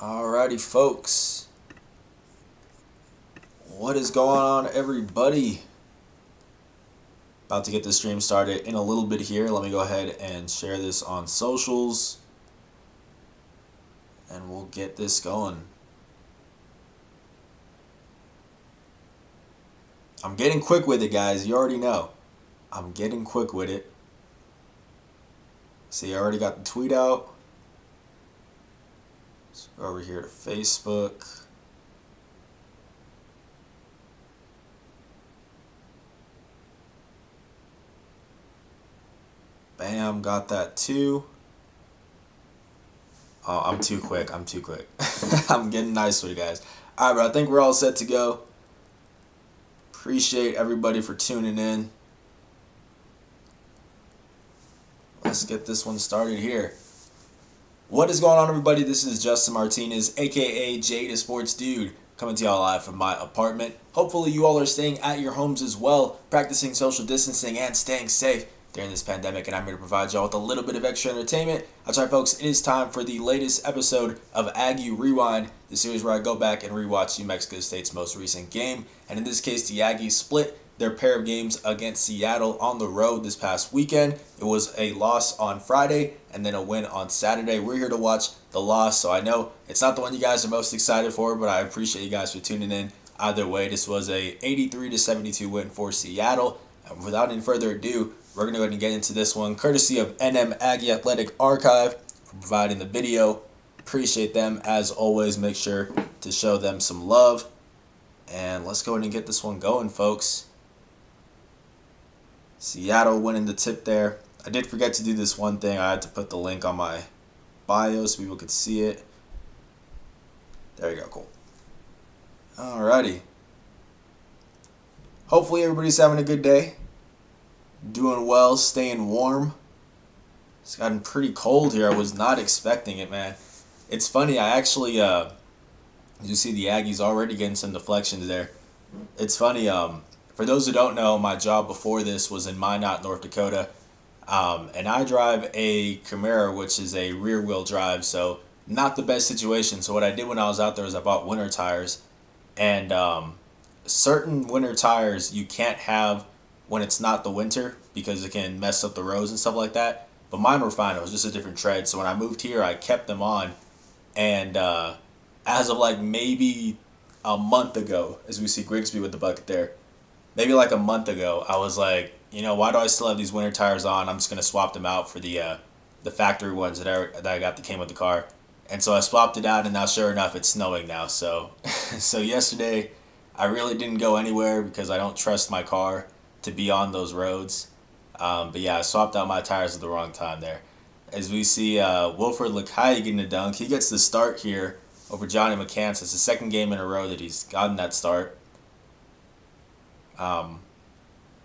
Alrighty, folks. What is going on, everybody? About to get the stream started in a little bit here. Let me go ahead and share this on socials. And we'll get this going. I'm getting quick with it, guys. You already know. I'm getting quick with it. See, I already got the tweet out. Let's go over here to Facebook. Bam, got that too. Oh, I'm too quick. I'm getting nice with you guys. Alright, but I think we're all set to go. Appreciate everybody for tuning in. Let's get this one started here. What is going on, everybody? This is Justin Martinez, aka Jade Sports Dude, coming to y'all live from my apartment. Hopefully you all are staying at your homes as well, practicing social distancing and staying safe during this pandemic, and I'm here to provide y'all with a little bit of extra entertainment. That's right, folks, it is time for the latest episode of Aggie Rewind, the series where I go back and rewatch New Mexico State's most recent game. And in this case, the Aggies split their pair of games against Seattle on the road this past weekend. It was a loss on Friday and then a win on Saturday. We're here to watch the loss, so I know it's not the one you guys are most excited for, but I appreciate you guys for tuning in. Either way, this was a 83-72 win for Seattle. And without any further ado, we're going to go ahead and get into this one, courtesy of NM Aggie Athletic Archive for providing the video. Appreciate them as always. Make sure to show them some love. And let's go ahead and get this one going, folks. Seattle winning the tip there. I did forget to do this one thing. I had to put the link on my bio so people could see it. There you go, cool. Alrighty. Hopefully everybody's having a good day. Doing well, staying warm. It's gotten pretty cold here. I was not expecting it, man. It's funny, I actually, you see the Aggies already getting some deflections there. It's funny, for those who don't know, my job before this was in Minot, North Dakota. And I drive a Camaro, which is a rear wheel drive, so not the best situation. So what I did when I was out there is I bought winter tires. And certain winter tires you can't have when it's not the winter because it can mess up the roads and stuff like that. But mine were fine. It was just a different tread. So when I moved here, I kept them on. And as of like maybe a month ago, as we see Grigsby with the bucket there, maybe like a month ago, I was like, you know, why do I still have these winter tires on? I'm just gonna swap them out for the factory ones that I got that came with the car. And so I swapped it out, and now sure enough, it's snowing now. So, so yesterday, I really didn't go anywhere because I don't trust my car to be on those roads. But yeah, I swapped out my tires at the wrong time there. As we see Wilfred Lakai getting a dunk, he gets the start here over Johnny McCants. It's the second game in a row that he's gotten that start.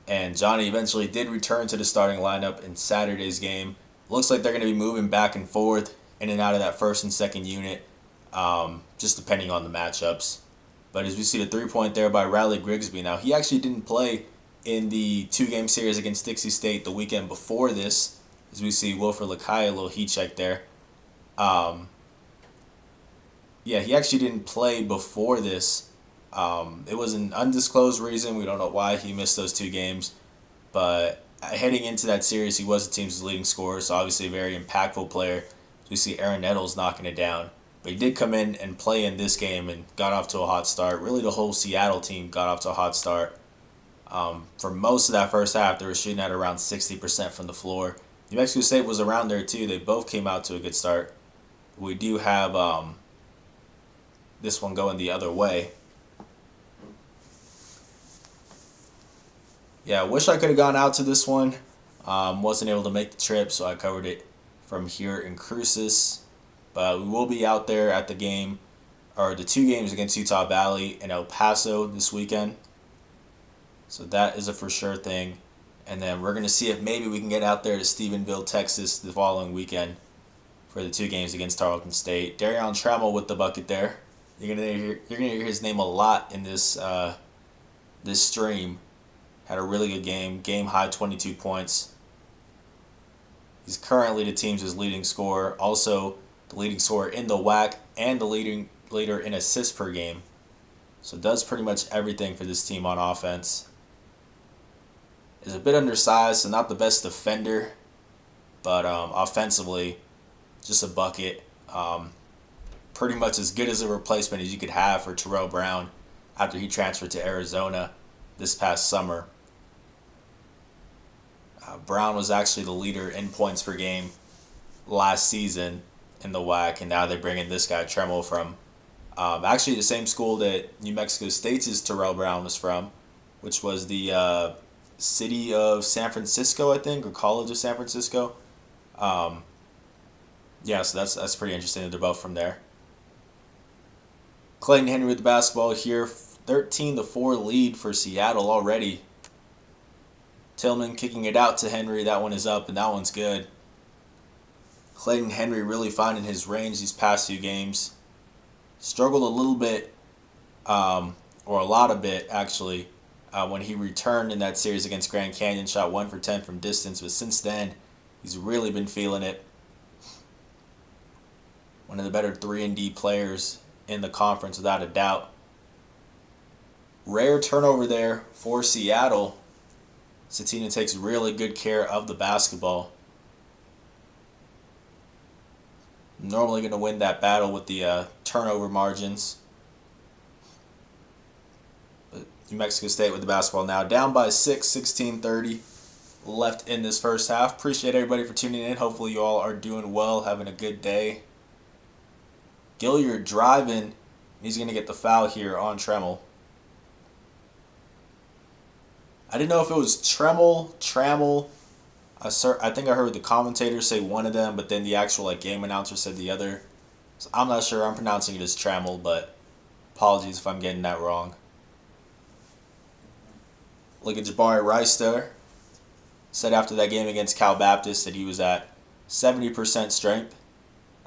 And Johnny eventually did return to the starting lineup in Saturday's game. Looks like they're going to be moving back and forth in and out of that first and second unit, just depending on the matchups. But as we see the three-point there by Riley Grigsby. Now, he actually didn't play in the two-game series against Dixie State the weekend before this. As we see Wilfred Lakai, a little heat check there. Yeah, he actually didn't play before this. It was an undisclosed reason. We don't know why he missed those two games. But heading into that series, he was the team's leading scorer, so obviously a very impactful player. We see Aaron Nettles knocking it down. But he did come in and play in this game and got off to a hot start. Really, the whole Seattle team got off to a hot start. For most of that first half, they were shooting at around 60% from the floor. New Mexico State was around there too. They both came out to a good start. We do have this one going the other way. Yeah, I wish I could have gone out to this one. Wasn't able to make the trip, so I covered it from here in Cruces. But we will be out there at the game, or the two games against Utah Valley and El Paso this weekend. So that is a for sure thing. And then we're going to see if maybe we can get out there to Stephenville, Texas the following weekend for the two games against Tarleton State. Darion Trammell with the bucket there. You're gonna hear his name a lot in this this stream. Had a really good game. Game high 22 points. He's currently the team's leading scorer. Also the leading scorer in the WAC and the leader in assists per game. So does pretty much everything for this team on offense. Is a bit undersized, so not the best defender, but offensively, just a bucket. Pretty much as good as a replacement as you could have for Terrell Brown after he transferred to Arizona this past summer. Brown was actually the leader in points per game last season in the WAC, and now they bring in this guy, Tremel, from actually the same school that New Mexico State's Terrell Brown was from, which was the city of San Francisco, I think, or College of San Francisco. Yeah, so that's pretty interesting that they're both from there. Clayton Henry with the basketball here, 13-4 lead for Seattle already. Tillman kicking it out to Henry. That one is up, and that one's good. Clayton Henry really finding his range these past few games. Struggled a little bit, or a lot of bit, actually, when he returned in that series against Grand Canyon. Shot 1 for 10 from distance, but since then, he's really been feeling it. One of the better 3-and-D players in the conference, without a doubt. Rare turnover there for Seattle. Satina takes really good care of the basketball. Normally going to win that battle with the turnover margins. But New Mexico State with the basketball now. Down by 6, 16-30 left in this first half. Appreciate everybody for tuning in. Hopefully you all are doing well, having a good day. Gilliard driving. He's going to get the foul here on Tremel. I didn't know if it was Trammell. I think I heard the commentator say one of them, but then the actual game announcer said the other. So I'm not sure. I'm pronouncing it as Trammell, but apologies if I'm getting that wrong. Look at Jabari Rice there. Said after that game against Cal Baptist that he was at 70% strength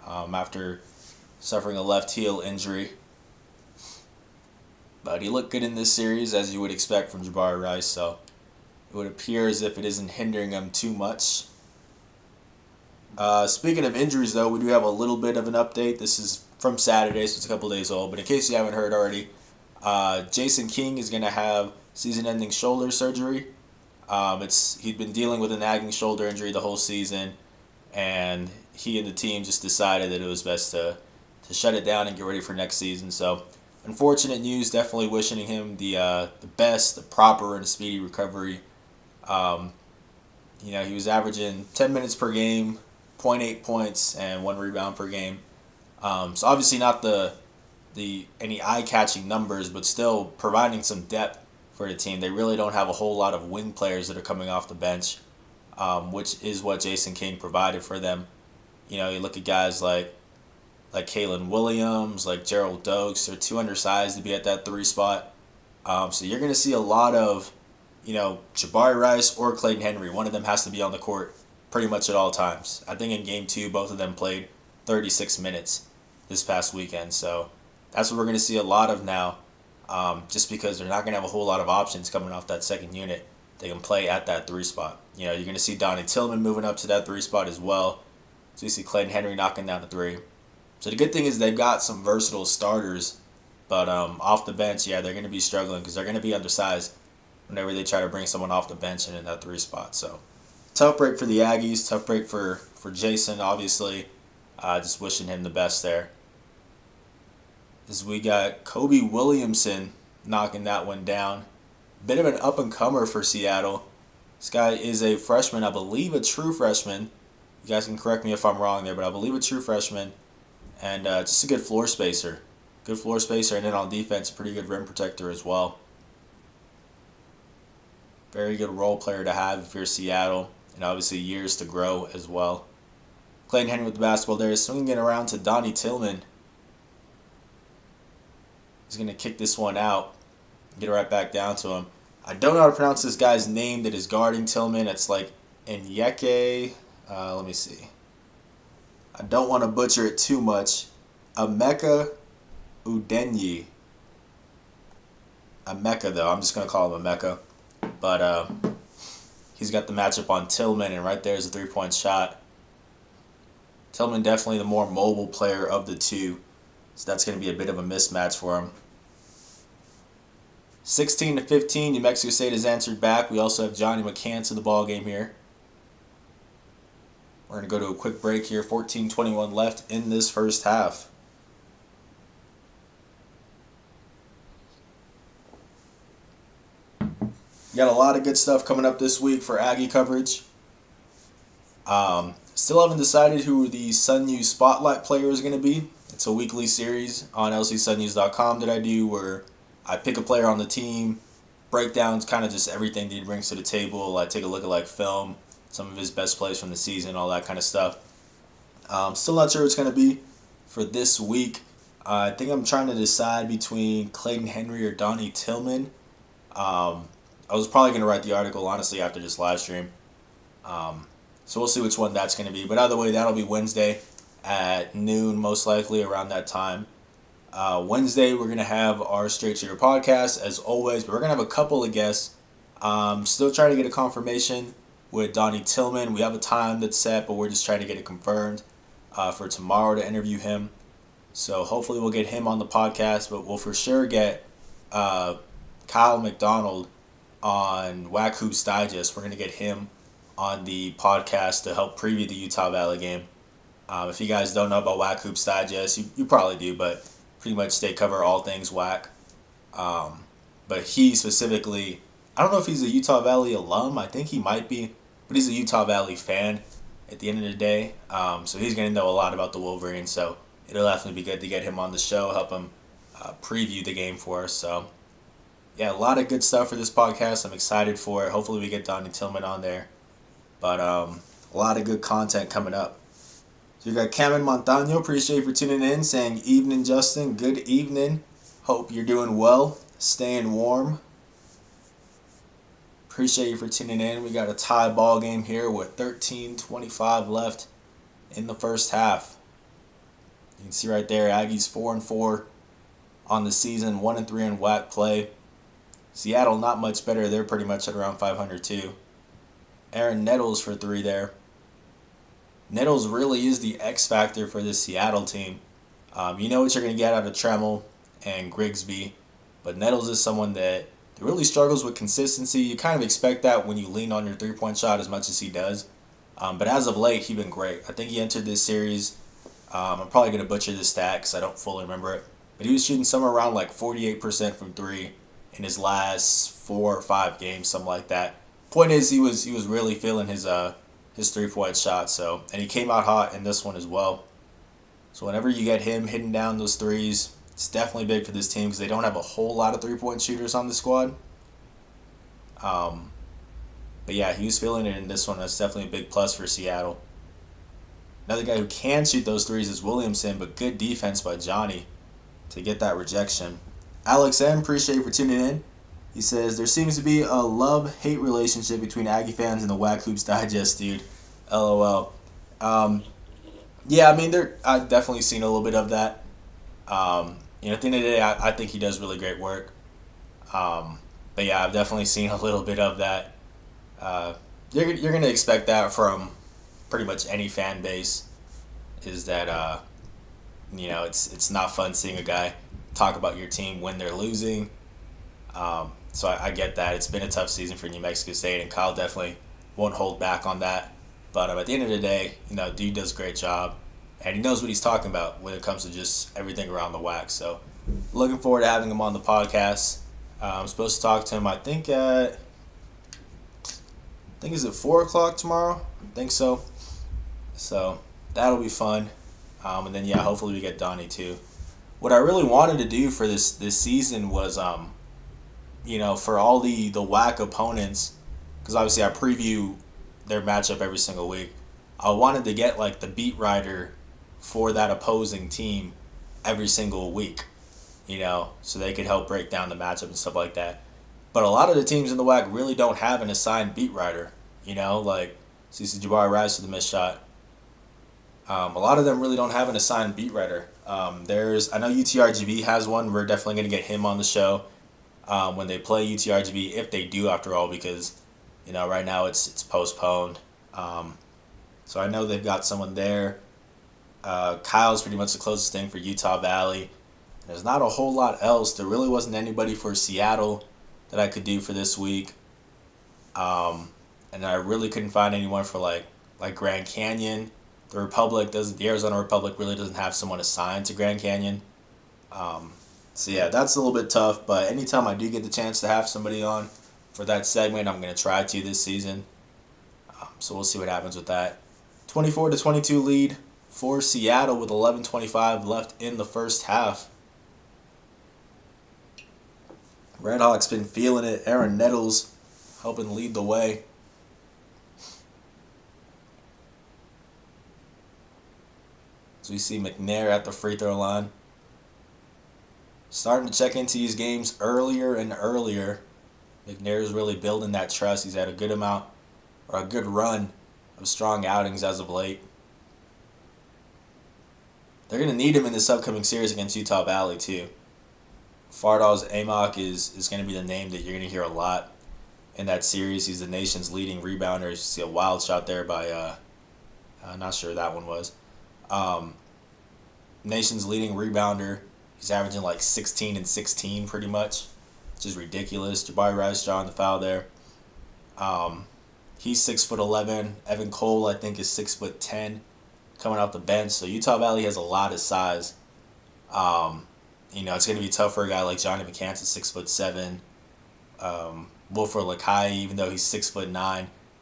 after suffering a left heel injury. But he looked good in this series, as you would expect from Jabari Rice, so it would appear as if it isn't hindering him too much. Speaking of injuries, though, we do have a little bit of an update. This is from Saturday, so it's a couple days old. But in case you haven't heard already, Jason King is going to have season-ending shoulder surgery. He'd been dealing with a nagging shoulder injury the whole season, and he and the team just decided that it was best to shut it down and get ready for next season. So, unfortunate news. Definitely wishing him the best, the proper and speedy recovery. He was averaging 10 minutes per game, 0.8 points, and 1 rebound per game. So obviously not any eye-catching numbers, but still providing some depth for the team. They really don't have a whole lot of wing players that are coming off the bench, which is what Jason King provided for them. You look at guys like Kalen Williams, like Gerald Dokes. They're too undersized to be at that 3 spot. So you're going to see a lot of, Jabari Rice or Clayton Henry. One of them has to be on the court pretty much at all times. I think in Game 2, both of them played 36 minutes this past weekend. So that's what we're going to see a lot of now, just because they're not going to have a whole lot of options coming off that second unit. They can play at that 3 spot. You're going to see Donnie Tillman moving up to that 3 spot as well. So you see Clayton Henry knocking down the 3. So the good thing is they've got some versatile starters, but off the bench, they're going to be struggling because they're going to be undersized whenever they try to bring someone off the bench and in that 3 spot. So tough break for the Aggies, tough break for Jason, obviously. Just wishing him the best there. As we got Kobe Williamson knocking that one down. Bit of an up-and-comer for Seattle. This guy is a freshman, I believe a true freshman. You guys can correct me if I'm wrong there, but I believe a true freshman. And just a good floor spacer. Good floor spacer, and then on defense, pretty good rim protector as well. Very good role player to have if you're Seattle, and obviously years to grow as well. Clayton Henry with the basketball there, swinging it around to Donnie Tillman. He's going to kick this one out, get it right back down to him. I don't know how to pronounce this guy's name that is guarding Tillman. It's like Enyeke. Let me see. I don't want to butcher it too much. Emeka Udenyi. Emeka, though. I'm just going to call him Emeka. But he's got the matchup on Tillman, and right there is a 3-point shot. Tillman definitely the more mobile player of the two. So that's going to be a bit of a mismatch for him. 16-15, New Mexico State has answered back. We also have Johnny McCants in the ball game here. We're going to go to a quick break here. 14:21 left in this first half. Got a lot of good stuff coming up this week for Aggie coverage. Still haven't decided who the Sun News Spotlight player is going to be. It's a weekly series on lcsunnews.com that I do where I pick a player on the team, breakdowns, kind of just everything that he brings to the table. I take a look at like film, some of his best plays from the season, all that kind of stuff. Still not sure what it's going to be for this week. I think I'm trying to decide between Clayton Henry or Donnie Tillman. I was probably going to write the article, honestly, after this live stream. So we'll see which one that's going to be. But either way, that'll be Wednesday at noon, most likely, around that time. Wednesday, we're going to have our Straight Shooter podcast, as always. But we're going to have a couple of guests. Still trying to get a confirmation with Donnie Tillman. We have a time that's set, but we're just trying to get it confirmed for tomorrow to interview him. So hopefully we'll get him on the podcast. But we'll for sure get Kyle McDonald on Whack Hoops Digest. We're going to get him on the podcast to help preview the Utah Valley game. If you guys don't know about Whack Hoops Digest, you probably do, but pretty much they cover all things Whack. But he specifically, I don't know if he's a Utah Valley alum. I think he might be, but he's a Utah Valley fan at the end of the day. So he's going to know a lot about the Wolverines. So it'll definitely be good to get him on the show, help him preview the game for us. So yeah, a lot of good stuff for this podcast. I'm excited for it. Hopefully we get Donnie Tillman on there. But a lot of good content coming up. So you got Cameron Montano. Appreciate you for tuning in. Saying, evening, Justin. Good evening. Hope you're doing well. Staying warm. Appreciate you for tuning in. We got a tie ball game here with 13:25 left in the first half. You can see right there, Aggies 4-4 on the season, 1-3 in WAC play. Seattle not much better. They're pretty much at around 500 too. Aaron Nettles for 3 there. Nettles really is the X factor for this Seattle team. You know what you're going to get out of Tremmel and Grigsby, but Nettles is someone that really struggles with consistency. You kind of expect that when you lean on your three-point shot as much as he does. But as of late, he's been great. I think he entered this series. I'm probably going to butcher this stat because I don't fully remember it. But he was shooting somewhere around like 48% from 3 in his last 4 or 5 games, something like that. Point is, he was really feeling his 3-point shot. So, and he came out hot in this one as well. So whenever you get him hitting down those threes, it's definitely big for this team because they don't have a whole lot of 3-point shooters on the squad. But yeah, he was feeling it in this one. That's definitely a big plus for Seattle. Another guy who can shoot those threes is Williamson, but good defense by Johnny to get that rejection. Alex M., appreciate you for tuning in. He says, there seems to be a love-hate relationship between Aggie fans and the Whack Hoops Digest, dude. LOL. Yeah, I mean, I've definitely seen a little bit of that. At the end of the day, I think he does really great work. But yeah, I've definitely seen a little bit of that. You're going to expect that from pretty much any fan base, is that, it's not fun seeing a guy talk about your team when they're losing. So I get that. It's been a tough season for New Mexico State, and Kyle definitely won't hold back on that. But at the end of the day, dude does a great job, and he knows what he's talking about when it comes to just everything around the WAC. So looking forward to having him on the podcast. I'm supposed to talk to him, I think is it 4 o'clock tomorrow? I think so. So that'll be fun. And then, yeah, hopefully we get Donnie too. What I really wanted to do for this season was, for all the WAC opponents, because obviously I preview their matchup every single week. I wanted to get like the beat writer for that opposing team every single week, so they could help break down the matchup and stuff like that. But a lot of the teams in the WAC really don't have an assigned beat writer, like CC Jabari Rice with the missed shot. A lot of them really don't have an assigned beat writer. I know UTRGV has one. We're definitely going to get him on the show when they play UTRGV, if they do, after all, because right now it's postponed. So I know they've got someone there. Kyle's pretty much the closest thing for Utah Valley. There's not a whole lot else. There really wasn't anybody for Seattle that I could do for this week. And I really couldn't find anyone for like Grand Canyon. The Arizona Republic really doesn't have someone assigned to Grand Canyon. So yeah, that's a little bit tough. But anytime I do get the chance to have somebody on for that segment, I'm gonna try to this season. So we'll see what happens with that. 24-22 lead for Seattle with 11:25 left in the first half. Redhawks been feeling it. Aaron Nettles helping lead the way. So we see McNair at the free throw line. Starting to check into these games earlier and earlier. McNair is really building that trust. He's had a good run of strong outings as of late. They're going to need him in this upcoming series against Utah Valley too. Fardaws Amok is going to be the name that you're going to hear a lot in that series. He's the nation's leading rebounder. You see a wild shot there by, not sure who that one was. Nation's leading rebounder. He's averaging like 16 and 16 pretty much, which is ridiculous. Jabari Rice drawing the foul there. He's 6'11". Evan Cole, I think, is 6'10", coming off the bench. So Utah Valley has a lot of size. It's going to be tough for a guy like Johnny McCants at 6'7". Wilford Lakai, even though he's 6'9",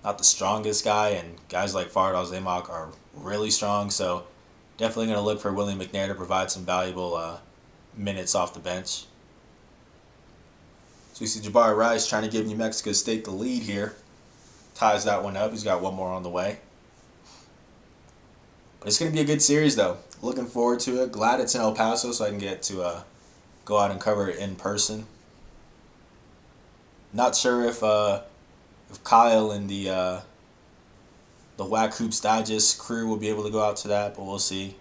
not the strongest guy, and guys like Fardaws Amok are really strong. So definitely going to look for William McNair to provide some valuable minutes off the bench. So we see Jabari Rice trying to give New Mexico State the lead here. Ties that one up. He's got one more on the way. But it's going to be a good series, though. Looking forward to it. Glad it's in El Paso so I can get to go out and cover it in person. Not sure if Kyle and the Whack Hoops Digest crew will be able to go out to that, but we'll see.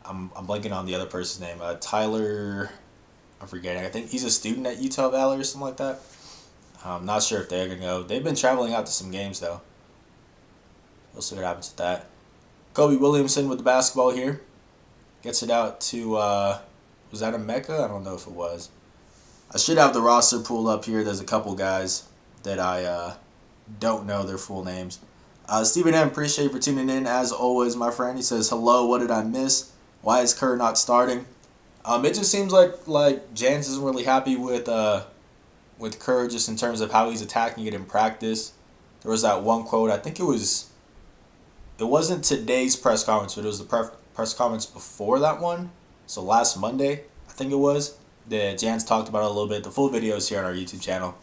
I'm blanking on the other person's name. Tyler, I'm forgetting. I think he's a student at Utah Valley or something like that. I'm not sure if they're going to go. They've been traveling out to some games, though. We'll see what happens with that. Kobe Williamson with the basketball here. Gets it out to, was that a Mecca? I don't know if it was. I should have the roster pulled up here. There's a couple guys that I don't know their full names. Stephen M., appreciate you for tuning in. As always, my friend, he says, hello, what did I miss? Why is Kerr not starting? It just seems like Jans isn't really happy with Kerr just in terms of how he's attacking it in practice. There was that one quote, I think it wasn't today's press conference, but it was the press conference before that one. So last Monday, I think it was, that Jans talked about it a little bit. The full video is here on our YouTube channel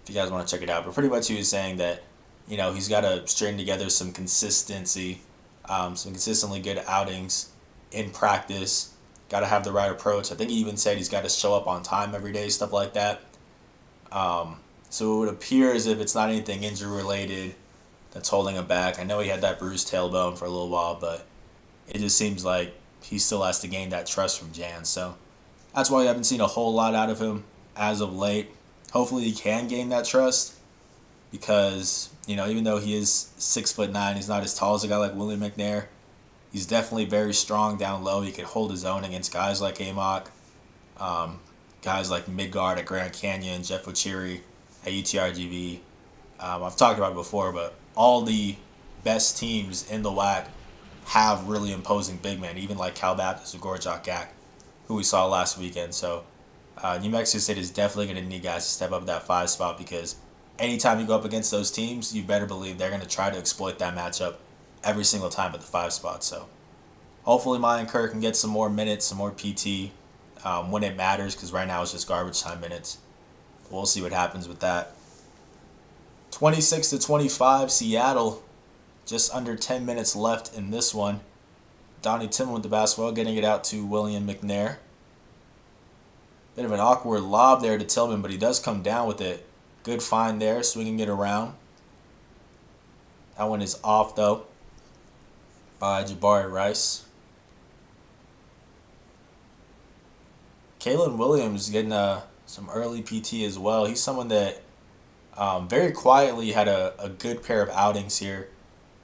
if you guys want to check it out. But pretty much he was saying that, he's got to string together some consistency, some consistently good outings in practice. Got to have the right approach. I think he even said he's got to show up on time every day, stuff like that. So it would appear as if it's not anything injury related that's holding him back. I know he had that bruised tailbone for a little while, but it just seems like he still has to gain that trust from Jan. So that's why we haven't seen a whole lot out of him as of late. Hopefully he can gain that trust because, even though he is 6'9", he's not as tall as a guy like William McNair. He's definitely very strong down low. He can hold his own against guys like Amok, guys like Midgard at Grand Canyon, Jeff Ochiri at UTRGV. I've talked about it before, but all the best teams in the WAC have really imposing big men, even like Cal Baptist or Gorjak Gak, who we saw last weekend. So New Mexico State is definitely going to need guys to step up that 5 spot because anytime you go up against those teams, you better believe they're going to try to exploit that matchup every single time at the 5 spot. So hopefully Mayan Kerr can get some more minutes, some more PT when it matters, because right now it's just garbage time minutes. We'll see what happens with that. 26-25, Seattle. Just under 10 minutes left in this one. Donnie Tillman with the basketball, getting it out to William McNair. Bit of an awkward lob there to Tillman, but he does come down with it. Good find there, swinging it around. That one is off, though, by Jabari Rice. Kalen Williams getting some early PT as well. He's someone that very quietly had a good pair of outings here.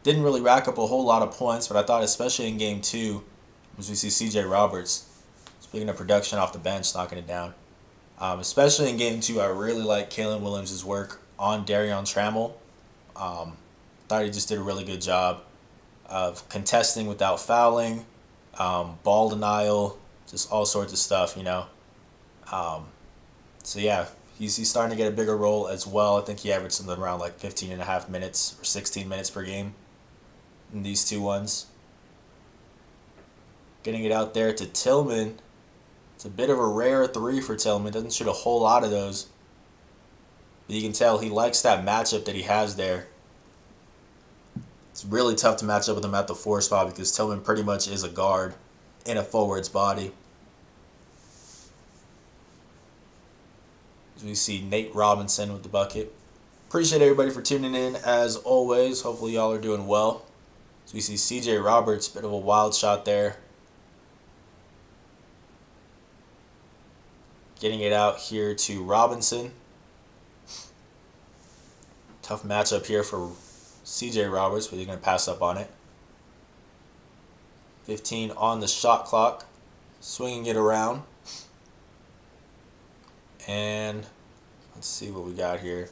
Didn't really rack up a whole lot of points, but I thought especially in Game 2, As we see C.J. Roberts, speaking of production off the bench, knocking it down. Especially in game 2, I really like Kalen Williams' work on Darion Trammell. Thought he just did a really good job of contesting without fouling, ball denial, just all sorts of stuff, you know. So yeah, he's starting to get a bigger role as well. I think he averaged something around like 15 and a half minutes or 16 minutes per game in these 2 ones. Getting it out there to Tillman. It's a bit of a rare 3 for Tillman. Doesn't shoot a whole lot of those. But you can tell he likes that matchup that he has there. It's really tough to match up with him at the 4 spot because Tillman pretty much is a guard in a forward's body. As we see Nate Robinson with the bucket. Appreciate everybody for tuning in as always. Hopefully y'all are doing well. As we see C.J. Roberts, bit of a wild shot there. Getting it out here to Robinson. Tough matchup here for C.J. Roberts, but he's going to pass up on it. 15 on the shot clock. Swinging it around. And let's see what we got here.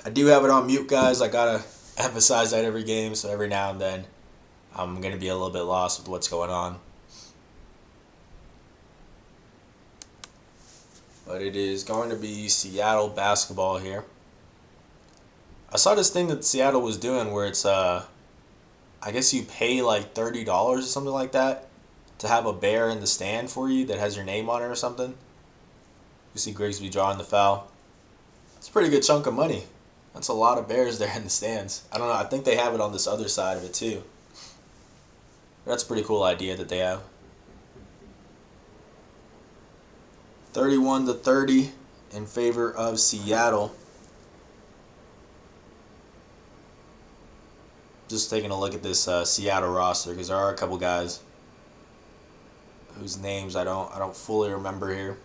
I do have it on mute, guys. I got to emphasize that every game, so every now and then I'm going to be a little bit lost with what's going on. But it is going to be Seattle basketball here. I saw this thing that Seattle was doing where it's, I guess you pay like $30 or something like that to have a bear in the stand for you that has your name on it or something. You see Grigsby drawing the foul. It's a pretty good chunk of money. That's a lot of bears there in the stands. I don't know. I think they have it on this other side of it too. That's a pretty cool idea that they have. 31-30 in favor of Seattle. Just taking a look at this Seattle roster because there are a couple guys whose names I don't fully remember here.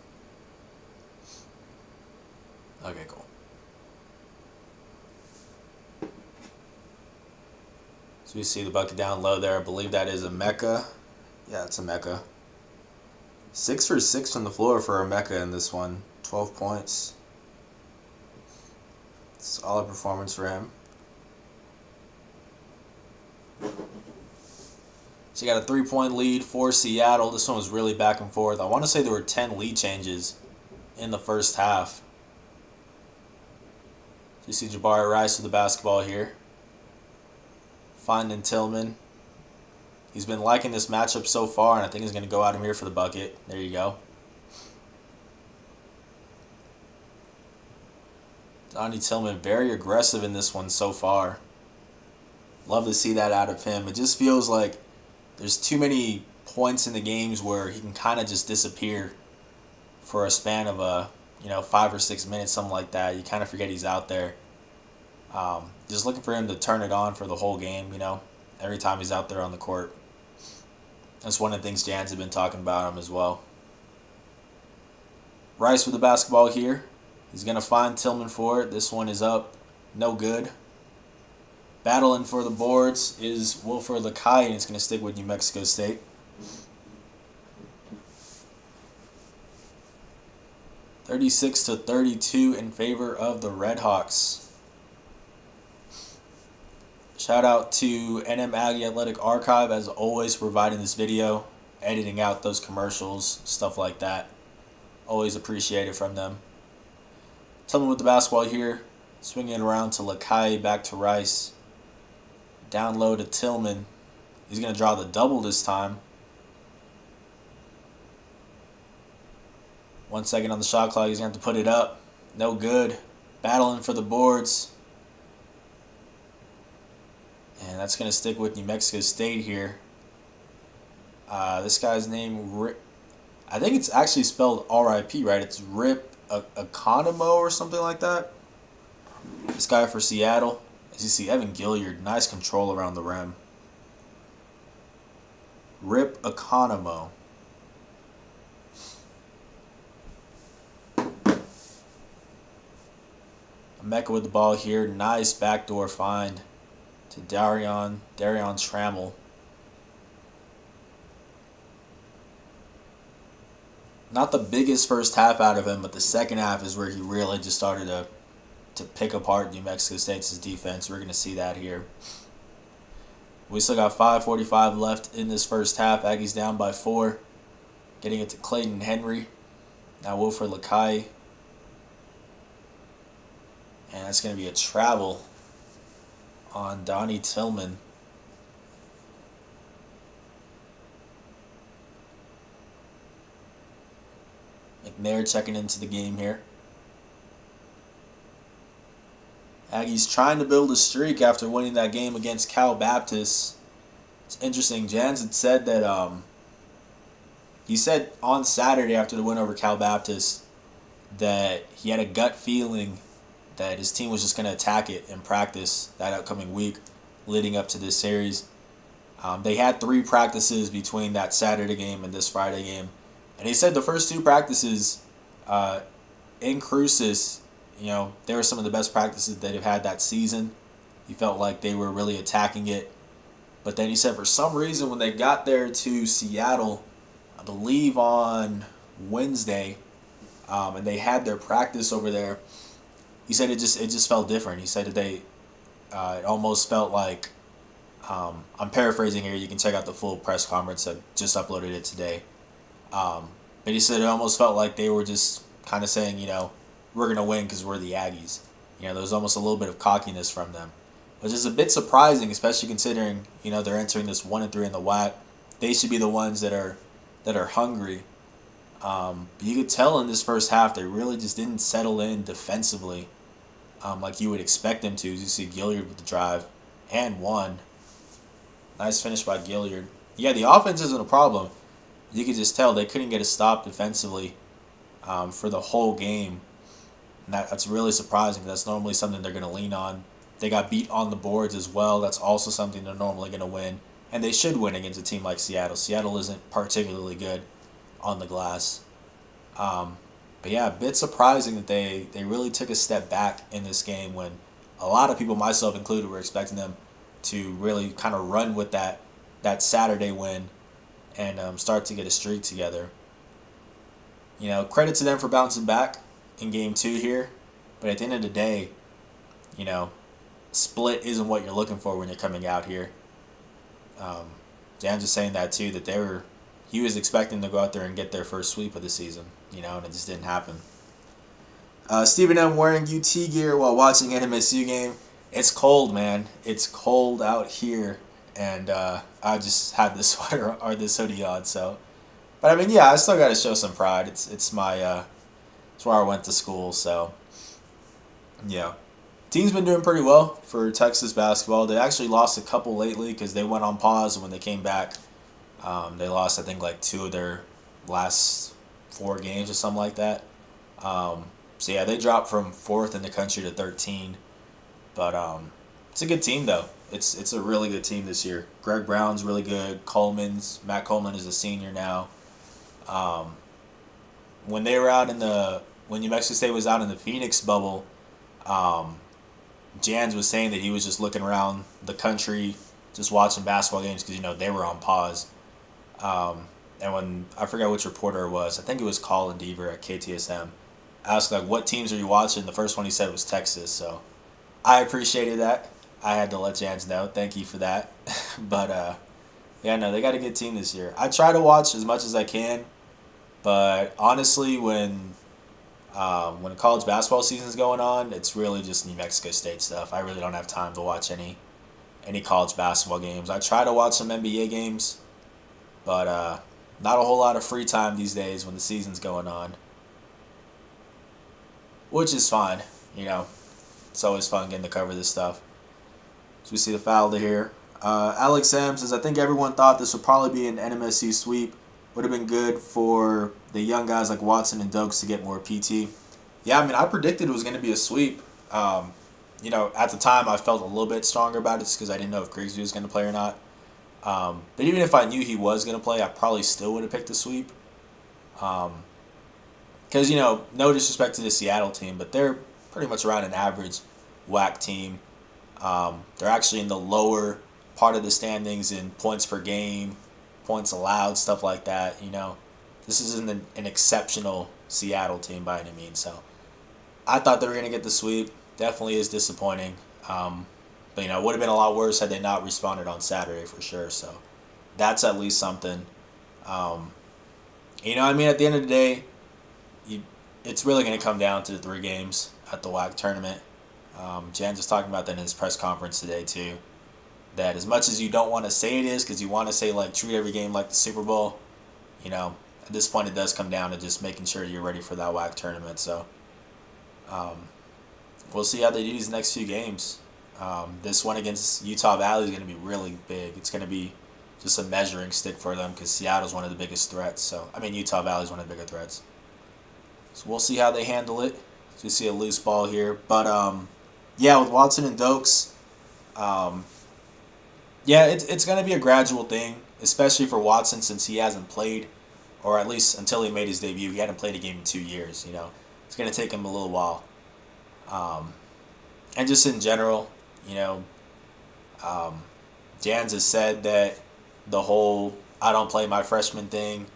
Okay, cool. So we see the bucket down low there. I believe that is a Mecca. Yeah, it's a Mecca. 6 for 6 from the floor for a Mecca in this one. 12 points. Solid performance for him. So you got a 3-point lead for Seattle. This one was really back and forth. I want to say there were 10 lead changes in the first half. So you see Jabari Rice with the basketball here. Finding Tillman. He's been liking this matchup so far, and I think he's going to go out of here for the bucket. There you go. Donnie Tillman, very aggressive in this one so far. Love to see that out of him. It just feels like there's too many points in the games where he can kind of just disappear for a span of 5 or 6 minutes, something like that. You kind of forget he's out there. Just looking for him to turn it on for the whole game, every time he's out there on the court. That's one of the things Jans have been talking about him as well. Rice with the basketball here. He's going to find Tillman for it. This one is up. No good. Battling for the boards is Wilfred Lakai, and it's going to stick with New Mexico State. (36-32) in favor of the Redhawks. Shout out to NM Aggie Athletic Archive, as always, providing this video, editing out those commercials, stuff like that. Always appreciate it from them. Tillman with the basketball here. Swinging it around to Lakai, back to Rice. Down low to Tillman. He's going to draw the double this time. 1 second on the shot clock. He's going to have to put it up. No good. Battling for the boards. And that's going to stick with New Mexico State here. This guy's name, I think it's actually spelled R-I-P, right? It's Rip Economo or something like that. This guy for Seattle. As you see, Evan Gilliard, nice control around the rim. Rip Economo. Mecca with the ball here. Nice backdoor find to Darion Trammell. Not the biggest first half out of him, but the second half is where he really just started to pick apart New Mexico State's defense. We're going to see that here. We still got 5:45 left in this first half. Aggies down by 4. Getting it to Clayton Henry. Now Wilfred Lakai. And that's going to be a travel on Donnie Tillman. McNair checking into the game here. Aggies trying to build a streak after winning that game against Cal Baptist. It's interesting. Jans had said that he said on Saturday after the win over Cal Baptist that he had a gut feeling that his team was just going to attack it in practice that upcoming week leading up to this series. They had 3 practices between that Saturday game and this Friday game. And he said the first 2 practices in Cruces, they were some of the best practices that they've had that season. He felt like they were really attacking it. But then he said for some reason when they got there to Seattle, I believe on Wednesday, and they had their practice over there, he said it just felt different. He said that it almost felt like, I'm paraphrasing here, you can check out the full press conference, I just uploaded it today. But he said it almost felt like they were just kind of saying, we're going to win because we're the Aggies. There was almost a little bit of cockiness from them, which is a bit surprising, especially considering, they're entering this 1-3 in the WAC. They should be the ones that are hungry. But you could tell in this first half they really just didn't settle in defensively like you would expect them to. As you see Gilliard with the drive and one. Nice finish by Gilliard. Yeah, the offense isn't a problem. You could just tell they couldn't get a stop defensively for the whole game. And that's really surprising. That's normally something they're going to lean on. They got beat on the boards as well. That's also something they're normally going to win. And they should win against a team like Seattle. Seattle isn't particularly good on the glass. But yeah, a bit surprising that they really took a step back in this game when a lot of people, myself included, were expecting them to really kind of run with that Saturday win and start to get a streak together. Credit to them for bouncing back in game 2 here. But at the end of the day, split isn't what you're looking for when you're coming out here. Dan's just saying that too, that he was expecting to go out there and get their first sweep of the season, and it just didn't happen. Stephen M. wearing UT gear while watching NMSU game. It's cold, man. It's cold out here, and I just had this sweater or this hoodie on. So, but I mean, yeah, I still got to show some pride. It's my it's where I went to school. So, yeah, team's been doing pretty well for Texas basketball. They actually lost a couple lately because they went on pause, and when they came back, they lost I think like 2 of their last 4 games or something like that. So yeah, they dropped from 4th in the country to 13. But it's a good team though. It's a really good team this year. Greg Brown's really good. Matt Coleman is a senior now. When they were when New Mexico State was out in the Phoenix bubble, Jans was saying that he was just looking around the country, just watching basketball games because they were on pause. And when I forgot which reporter it was, I think it was Colin Deaver at KTSM, asked what teams are you watching? The first one he said was Texas. So I appreciated that. I had to let Jans know. Thank you for that. But yeah, no, they got a good team this year. I try to watch as much as I can, but honestly, when college basketball season's going on, it's really just New Mexico State stuff. I really don't have time to watch any college basketball games. I try to watch some NBA games, but not a whole lot of free time these days when the season's going on, which is fine. It's always fun getting to cover this stuff. So we see the foul here. Alex M says, I think everyone thought this would probably be an NMSU sweep. Would have been good for the young guys like Watson and Dokes to get more PT. Yeah, I mean, I predicted it was going to be a sweep. At the time I felt a little bit stronger about it just because I didn't know if Grigsby was going to play or not. But even if I knew he was going to play, I probably still would have picked the sweep. Because, no disrespect to the Seattle team, but they're pretty much around an average WAC team. They're actually in the lower part of the standings in points per game, points allowed, stuff like that. This isn't an exceptional Seattle team by any means. So I thought they were going to get the sweep. Definitely is disappointing. But it would have been a lot worse had they not responded on Saturday for sure. So that's at least something. At the end of the day, it's really going to come down to the 3 games at the WAC tournament. Jan was talking about that in his press conference today too. That as much as you don't want to say it is, because you want to say treat every game like the Super Bowl, at this point it does come down to just making sure you're ready for that WAC tournament. So we'll see how they do these next few games. This one against Utah Valley is going to be really big. It's going to be just a measuring stick for them because Seattle's one of the biggest threats. So Utah Valley's one of the bigger threats. So we'll see how they handle it. So you see a loose ball here, but with Watson and Dokes, it's going to be a gradual thing, especially for Watson since he hasn't played, or at least until he made his debut, he hadn't played a game in 2 years. It's going to take him a little while. And just in general, Jans has said that the whole I don't play my freshman thing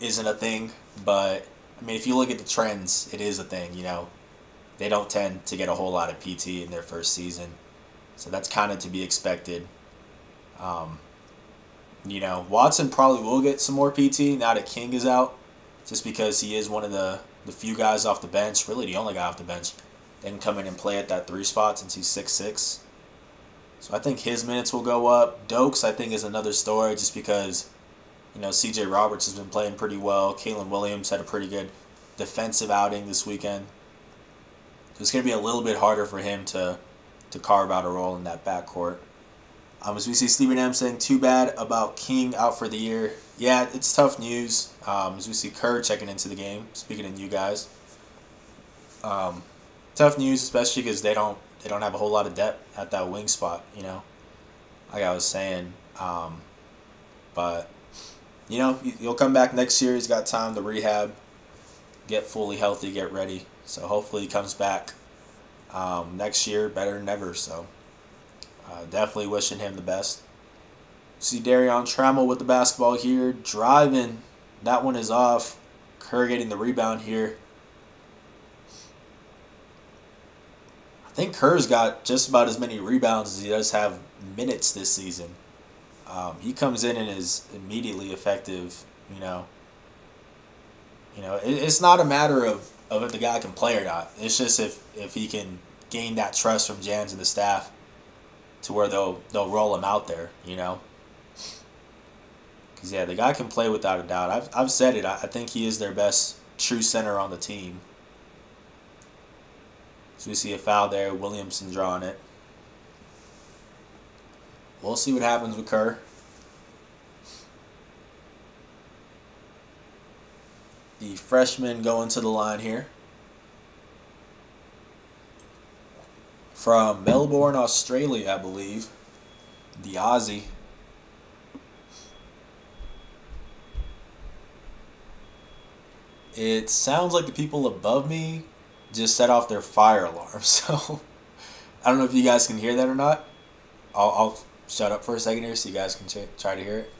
isn't a thing, but if you look at the trends, it is a thing. They don't tend to get a whole lot of PT in their first season, so that's kind of to be expected. Watson probably will get some more PT now that King is out, just because he is one of the few guys off the bench, really the only guy off the bench, that can come in and play at that 3 spot since he's 6'6". So I think his minutes will go up. Dokes, I think, is another story just because, C.J. Roberts has been playing pretty well. Kalen Williams had a pretty good defensive outing this weekend. So it's going to be a little bit harder for him to carve out a role in that backcourt. As we see Stephen M. saying, too bad about King out for the year. Yeah, it's tough news. As we see Kerr checking into the game, speaking of you guys. Tough news, especially because they don't have a whole lot of depth at that wing spot, like I was saying. But, you'll come back next year. He's got time to rehab, get fully healthy, get ready. So hopefully he comes back next year better than ever. So definitely wishing him the best. See Darion Trammell with the basketball here, driving. That one is off. Kerr getting the rebound here. I think Kerr's got just about as many rebounds as he does have minutes this season. He comes in and is immediately effective. It's not a matter of if the guy can play or not. It's just if he can gain that trust from Jans and the staff to where they'll roll him out there. Because the guy can play without a doubt. I've said it. I think he is their best true center on the team. So we see a foul there. Williamson drawing it. We'll see what happens with Kerr. The freshman going to the line here. From Melbourne, Australia, I believe. The Aussie. It sounds like the people above me just set off their fire alarm. So I don't know if you guys can hear that or not. I'll shut up for a second here so you guys can try to hear it.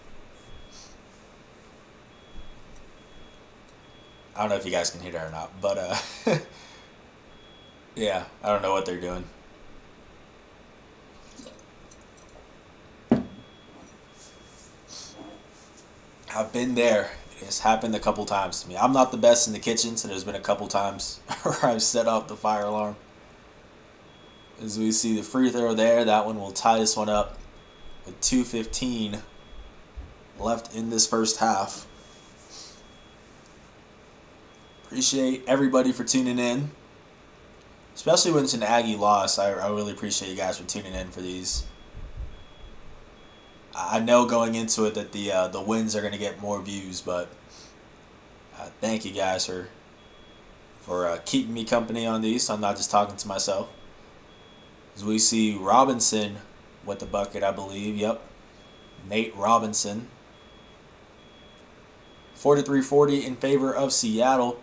I don't know if you guys can hear that or not, but yeah, I don't know what they're doing. I've been there. It's happened a couple times to me. I'm not the best in the kitchen, so there's been a couple times where I've set off the fire alarm. As we see the free throw there, that one will tie this one up with 2:15 left in this first half. Appreciate everybody for tuning in, especially when it's an Aggie loss. I really appreciate you guys for tuning in for these. I know going into it that the wins are going to get more views, but thank you guys for keeping me company on these. So I'm not just talking to myself. As we see Robinson with the bucket, I believe. Yep, Nate Robinson. 43-40 in favor of Seattle.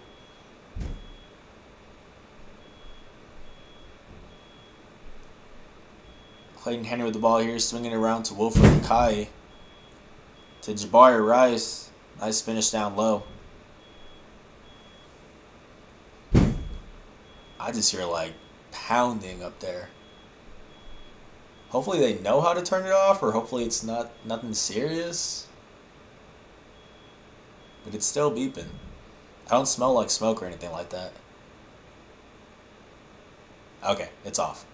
Clayton Henry with the ball here, swinging it around to Wilfred Kai. To Jabari Rice. Nice finish down low. I just hear like pounding up there. Hopefully they know how to turn it off, or hopefully it's nothing serious. But it's still beeping. I don't smell like smoke or anything like that. Okay, it's off.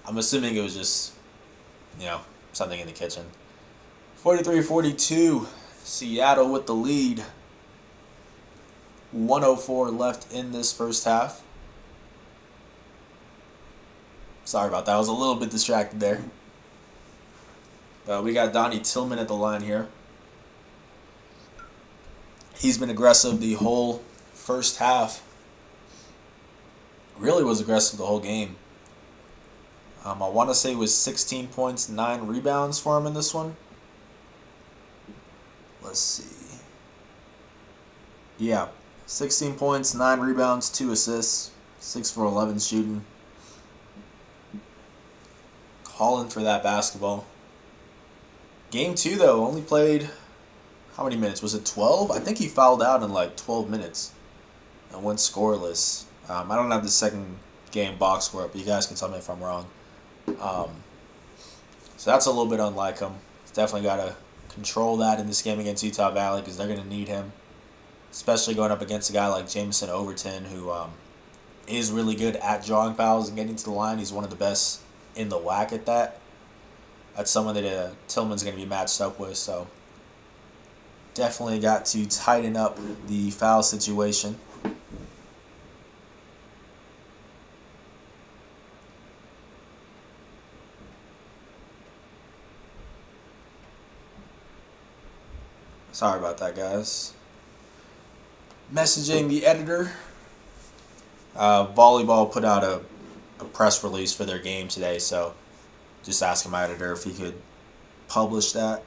I'm assuming it was just, something in the kitchen. 43-42, Seattle with the lead. 1:04 left in this first half. Sorry about that. I was a little bit distracted there. We got Donnie Tillman at the line here. He's been aggressive the whole first half. Really was aggressive the whole game. I want to say it was 16 points, 9 rebounds for him in this one. Let's see. Yeah, 16 points, 9 rebounds, 2 assists, 6 for 11 shooting. Calling for that basketball. Game 2, though, only played, how many minutes? Was it 12? I think he fouled out in like 12 minutes and went scoreless. I don't have the second game box score up, but you guys can tell me if I'm wrong. So that's a little bit unlike him. He's definitely got to control that in this game against Utah Valley because they're going to need him, especially going up against a guy like Jameson Overton, who is really good at drawing fouls and getting to the line. He's one of the best in the WAC at that. That's someone that Tillman's going to be matched up with, so definitely got to tighten up the foul situation. Sorry about that, guys. Messaging the editor. Volleyball put out a press release for their game today, so just asking my editor if he could publish that.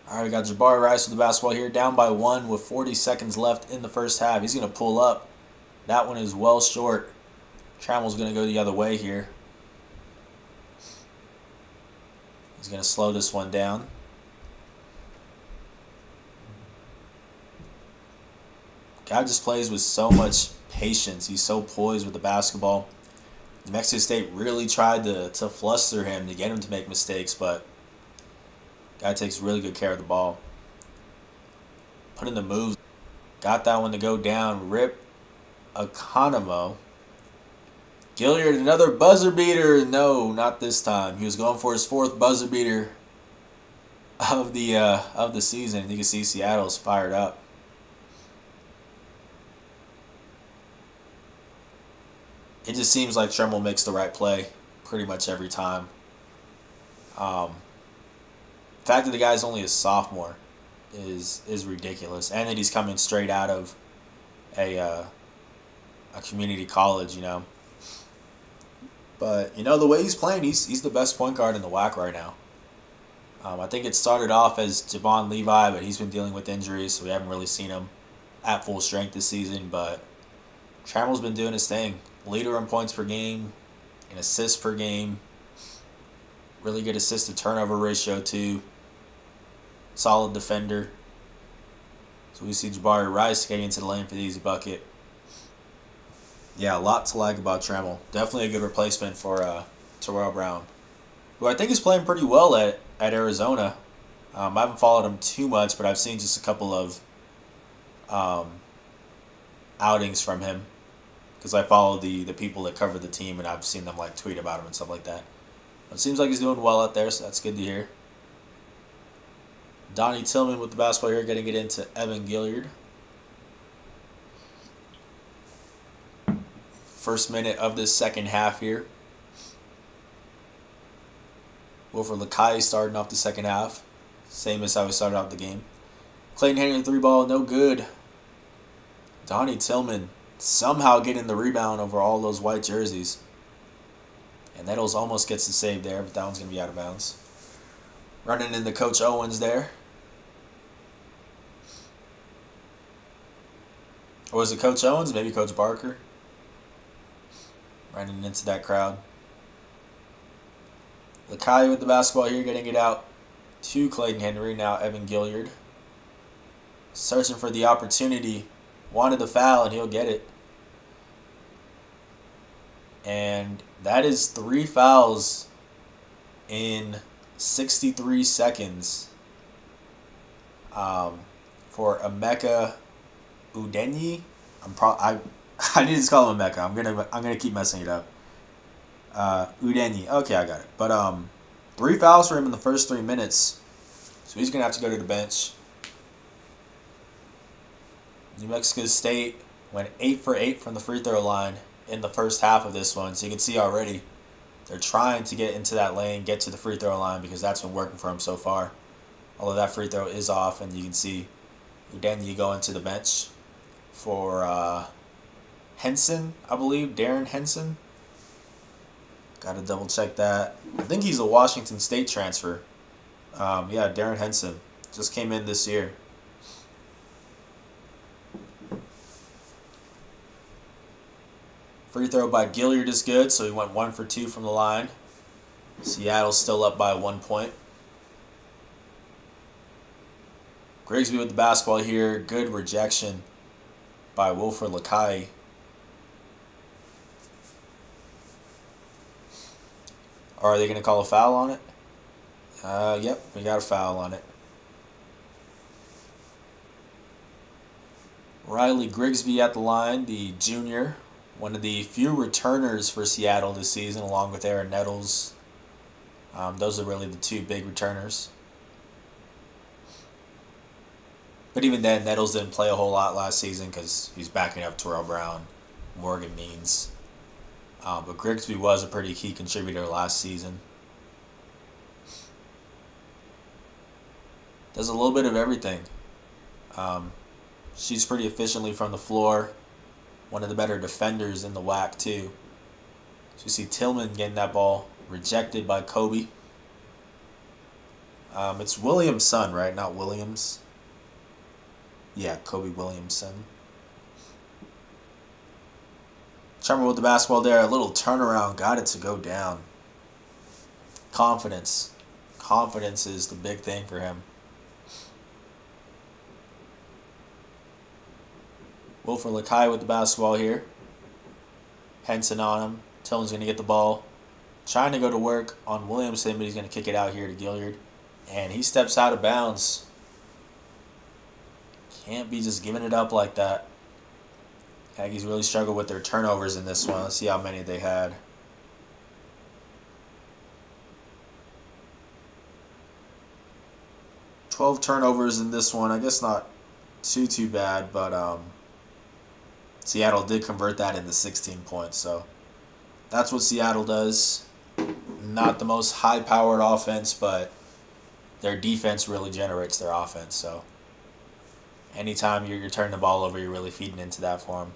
All right, we got Jabari Rice with the basketball here, down by 1 with 40 seconds left in the first half. He's going to pull up. That one is well short. Trammell's going to go the other way here. He's going to slow this one down. Guy just plays with so much patience. He's so poised with the basketball. New Mexico State really tried to fluster him to get him to make mistakes, but guy takes really good care of the ball. Put in the moves. Got that one to go down. Rip Economo. Gilliard, another buzzer beater. No, not this time. He was going for his 4th buzzer beater of the season. You can see Seattle's fired up. It just seems like Trammell makes the right play pretty much every time. The fact that the guy's only a sophomore is ridiculous, and that he's coming straight out of a community college, But the way he's playing, he's the best point guard in the WAC right now. I think it started off as Javon Levi, but he's been dealing with injuries, so we haven't really seen him at full strength this season. But Trammell's been doing his thing. Leader in points per game, in assists per game. Really good assist to turnover ratio too. Solid defender. So we see Jabari Rice getting into the lane for the easy bucket. Yeah, a lot to like about Trammell. Definitely a good replacement for Terrell Brown, who I think is playing pretty well at Arizona. I haven't followed him too much, but I've seen just a couple of outings from him because I follow the people that cover the team, and I've seen them like tweet about him and stuff like that. But it seems like he's doing well out there, so that's good to hear. Donnie Tillman with the basketball here, getting it into Evan Gilliard. First minute of this second half here. Wilfred Lakai starting off the second half. Same as how we started off the game. Clayton Henry 3-ball, no good. Donnie Tillman somehow getting the rebound over all those white jerseys. And Nettles almost gets the save there, but that one's going to be out of bounds. Running into Coach Owens there. Or was it Coach Owens? Maybe Coach Barker. running into that crowd. Lakai with the basketball here, getting it out to Clayton Henry. Now Evan Gilliard searching for the opportunity. Wanted the foul, and he'll get it. And that is 3 fouls in 63 seconds for Emeka Udenyi. I need to call him Emeka. I'm gonna keep messing it up. Udenyi. Okay, I got it. But 3 fouls for him in the first 3 minutes, so he's gonna have to go to the bench. New Mexico State went 8 for 8 from the free throw line in the first half of this one, so you can see already they're trying to get into that lane, get to the free throw line, because that's been working for them so far. Although that free throw is off, and you can see Udenyi going to the bench for Henson, I believe, Darren Henson. Got to double check that. I think he's a Washington State transfer. Yeah, Darren Henson just came in this year. Free throw by Gilliard is good, so he went 1 for 2 from the line. Seattle's still up by 1 point. Grigsby with the basketball here. Good rejection by Wilfred Lakai. Are they going to call a foul on it? Yep, we got a foul on it. Riley Grigsby at the line, the junior. One of the few returners for Seattle this season, along with Aaron Nettles. Those are really the 2 big returners. But even then, Nettles didn't play a whole lot last season because he's backing up Terrell Brown, Morgan Means. But Grigsby was a pretty key contributor last season. Does a little bit of everything. Shoots pretty efficiently from the floor. One of the better defenders in the WAC too. So you see Tillman getting that ball rejected by Kobe. It's Williams' son, right? Not Williams. Yeah, Kobe Williamson. Tremor with the basketball there. A little turnaround. Got it to go down. Confidence. Confidence is the big thing for him. Wilfred Lakai with the basketball here. Henson on him. Tillman's going to get the ball. Trying to go to work on Williamson, but he's going to kick it out here to Gilliard. And he steps out of bounds. Can't be just giving it up like that. Aggies really struggled with their turnovers in this one. Let's see how many they had. "12 turnovers in this one. I guess not too bad, but Seattle did convert that into 16 points. So that's what Seattle does. Not the most high-powered offense, but their defense really generates their offense. So anytime you're turning the ball over, you're really feeding into that for them.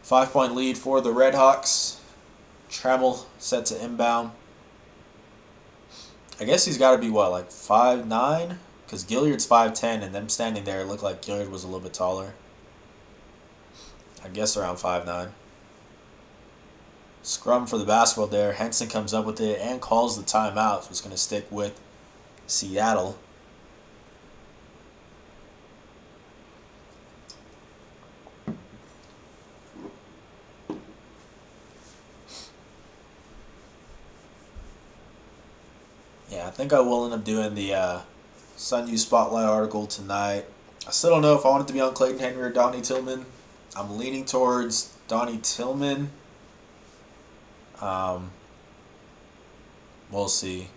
5-point lead for the Redhawks. Trammell set to inbound. I guess he's got to be, what, like 5'9"? Because Gilliard's 5'10", and them standing there, it looked like Gilliard was a little bit taller. I guess around 5'9". Scrum for the basketball there. Henson comes up with it and calls the timeout, so it's going to stick with Seattle. Yeah, I think I will end up doing the Sun U Spotlight article tonight. I still don't know if I want it to be on Clayton Henry or Donnie Tillman. I'm leaning towards Donnie Tillman. We'll see.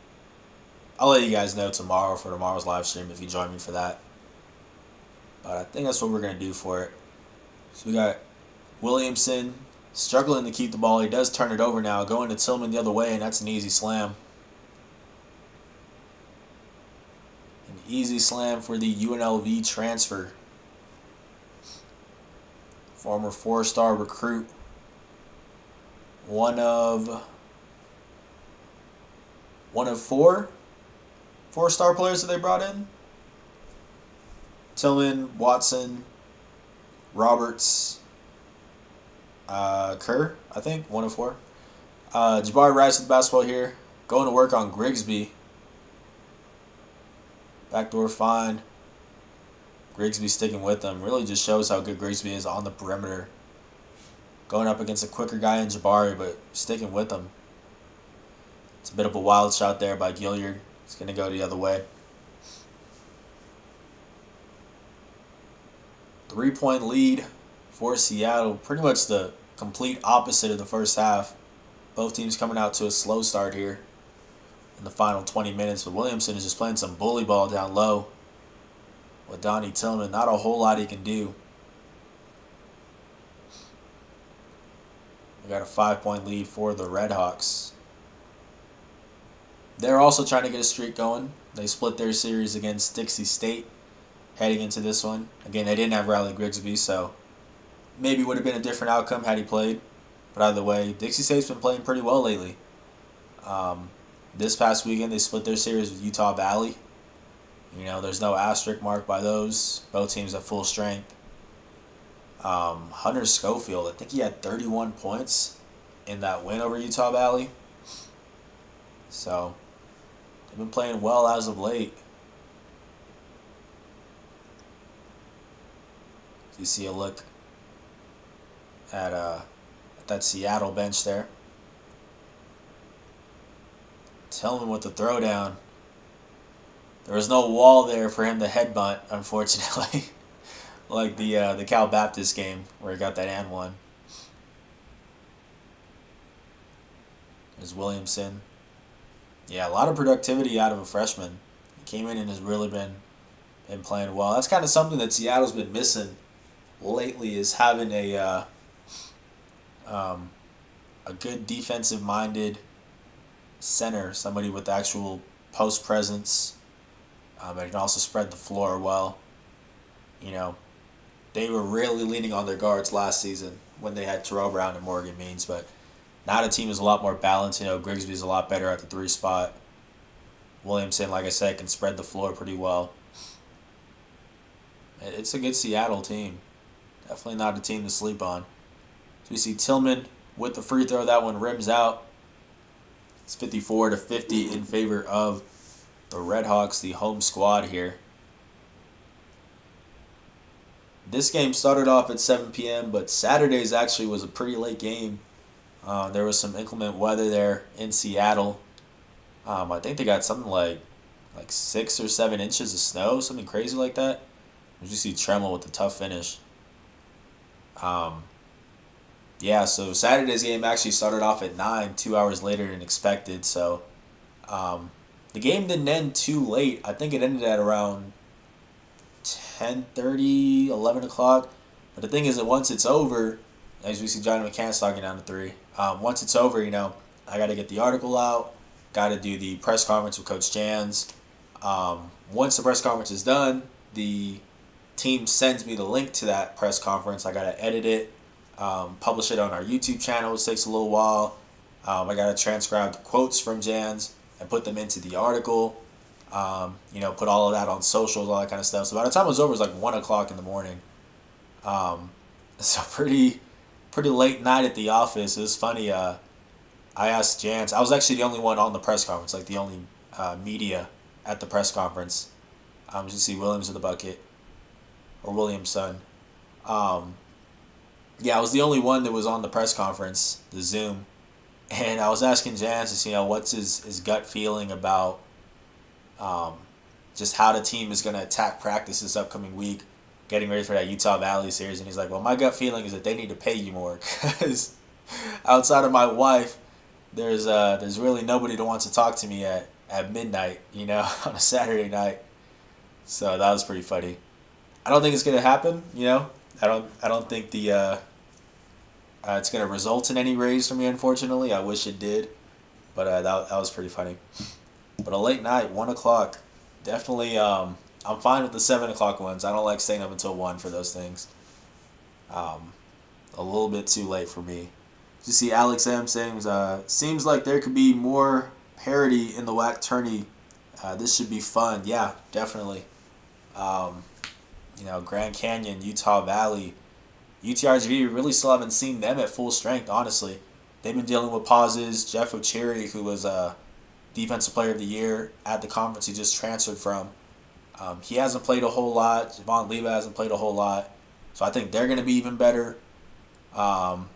I'll let you guys know tomorrow for tomorrow's live stream if you join me for that. But I think that's what we're going to do for it. So we got Williamson struggling to keep the ball. He does turn it over now, going to Tillman the other way, and that's an easy slam. An easy slam for the UNLV transfer. Former 4-star recruit. One of 4-star players that they brought in. Tillman, Watson, Roberts, Kerr, I think, 104. Jabari Rice with the basketball here. Going to work on Grigsby. Backdoor find. Grigsby sticking with them. Really just shows how good Grigsby is on the perimeter. Going up against a quicker guy in Jabari, but sticking with them. It's a bit of a wild shot there by Gilliard. It's going to go the other way. 3-point lead for Seattle. Pretty much the complete opposite of the first half. Both teams coming out to a slow start here in the final 20 minutes. But Williamson is just playing some bully ball down low with Donnie Tillman. Not a whole lot he can do. We got a 5-point lead for the Redhawks. They're also trying to get a streak going. They split their series against Dixie State heading into this one. Again, they didn't have Riley Grigsby, so maybe would have been a different outcome had he played. But either way, Dixie State's been playing pretty well lately. This past weekend, they split their series with Utah Valley. You know, there's no asterisk mark by those. Both teams at full strength. Hunter Schofield, I think he had 31 points in that win over Utah Valley. So, they've been playing well as of late. You see a look at that Seattle bench there. Tillman with the throwdown. There was no wall there for him to headbutt, unfortunately. Like the Cal Baptist game where he got that and one. There's Williamson. Yeah, a lot of productivity out of a freshman. He came in and has really been playing well. That's kind of something that Seattle's been missing lately, is having a good defensive-minded center, somebody with actual post presence, and can also spread the floor well. You know, they were really leaning on their guards last season when they had Terrell Brown and Morgan Means, but now the team is a lot more balanced. You know, Grigsby's a lot better at the 3 spot. Williamson, like I said, can spread the floor pretty well. It's a good Seattle team. Definitely not a team to sleep on. So we see Tillman with the free throw. That one rims out. It's 54-50 in favor of the Redhawks, the home squad here. This game started off at 7 p.m., but Saturday's actually was a pretty late game. There was some inclement weather there in Seattle. I think they got something like 6 or 7 inches of snow, something crazy like that. You see Tremel with the tough finish. Yeah, so Saturday's game actually started off at 9, 2 hours later than expected. So the game didn't end too late. I think it ended at around 10:30, 11 o'clock. But the thing is that once it's over, as we see Johnny McCants talking down to 3, once it's over, you know, I got to get the article out, got to do the press conference with Coach Jans. Once the press conference is done, the team sends me the link to that press conference. I got to edit it, publish it on our YouTube channel, which takes a little while. I got to transcribe the quotes from Jans and put them into the article. You know, put all of that on socials, all that kind of stuff. So by the time it was over, it was like 1 o'clock in the morning. So pretty late night at the office. It was funny. I asked Jans. I was actually the only one on the press conference, like the only media at the press conference. You see Williams in the bucket, or Williamson. Yeah, I was the only one that was on the press conference, the Zoom, and I was asking Jans, you know, what's his gut feeling about just how the team is going to attack practice this upcoming week, getting ready for that Utah Valley series. And he's like, well, my gut feeling is that they need to pay you more, because outside of my wife, there's really nobody that wants to talk to me at midnight, you know, on a Saturday night. So that was pretty funny. I don't think it's going to happen, you know. I don't think it's going to result in any raise for me, unfortunately. I wish it did, but that was pretty funny. But a late night, 1 o'clock, definitely. I'm fine with the 7 o'clock ones. I don't like staying up until 1 for those things. A little bit too late for me. You see Alex M saying, seems like there could be more parity in the WAC tourney. This should be fun. Yeah, definitely. You know, Grand Canyon, Utah Valley, UTRGV really still haven't seen them at full strength, honestly. They've been dealing with pauses. Jeff Ochiri, who was a Defensive Player of the Year at the conference he just transferred from, he hasn't played a whole lot. Javon Leva hasn't played a whole lot. So I think they're going to be even better. Um,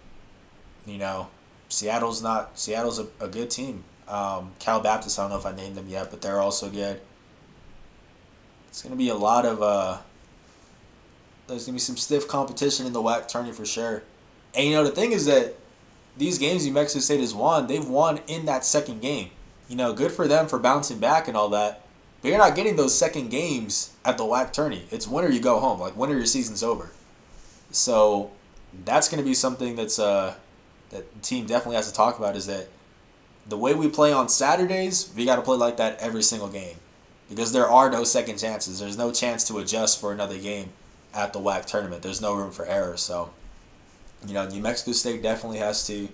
you know, Seattle's a good team. Cal Baptist, I don't know if I named them yet, but they're also good. It's going to be a lot of there's going to be some stiff competition in the WAC tourney for sure. And the thing is that these games New Mexico State has won, they've won in that second game. Good for them for bouncing back and all that. But you're not getting those second games at the WAC tourney. It's winter you go home. Like, winter your season's over. So that's going to be something that the team definitely has to talk about, is that the way we play on Saturdays, we got to play like that every single game. Because there are no second chances. There's no chance to adjust for another game at the WAC tournament. There's no room for error. So, New Mexico State definitely has to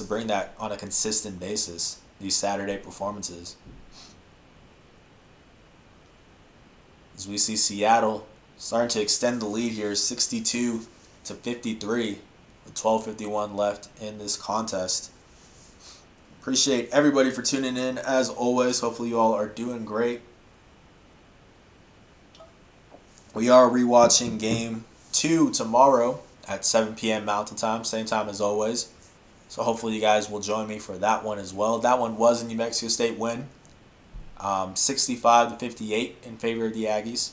bring that on a consistent basis, these Saturday performances. As we see Seattle starting to extend the lead here, 62-53, with 12:51 left in this contest. Appreciate everybody for tuning in, as always. Hopefully you all are doing great. We are rewatching Game 2 tomorrow at 7 p.m. Mountain Time, same time as always. So hopefully you guys will join me for that one as well. That one was a New Mexico State win, 65-58 in favor of the Aggies.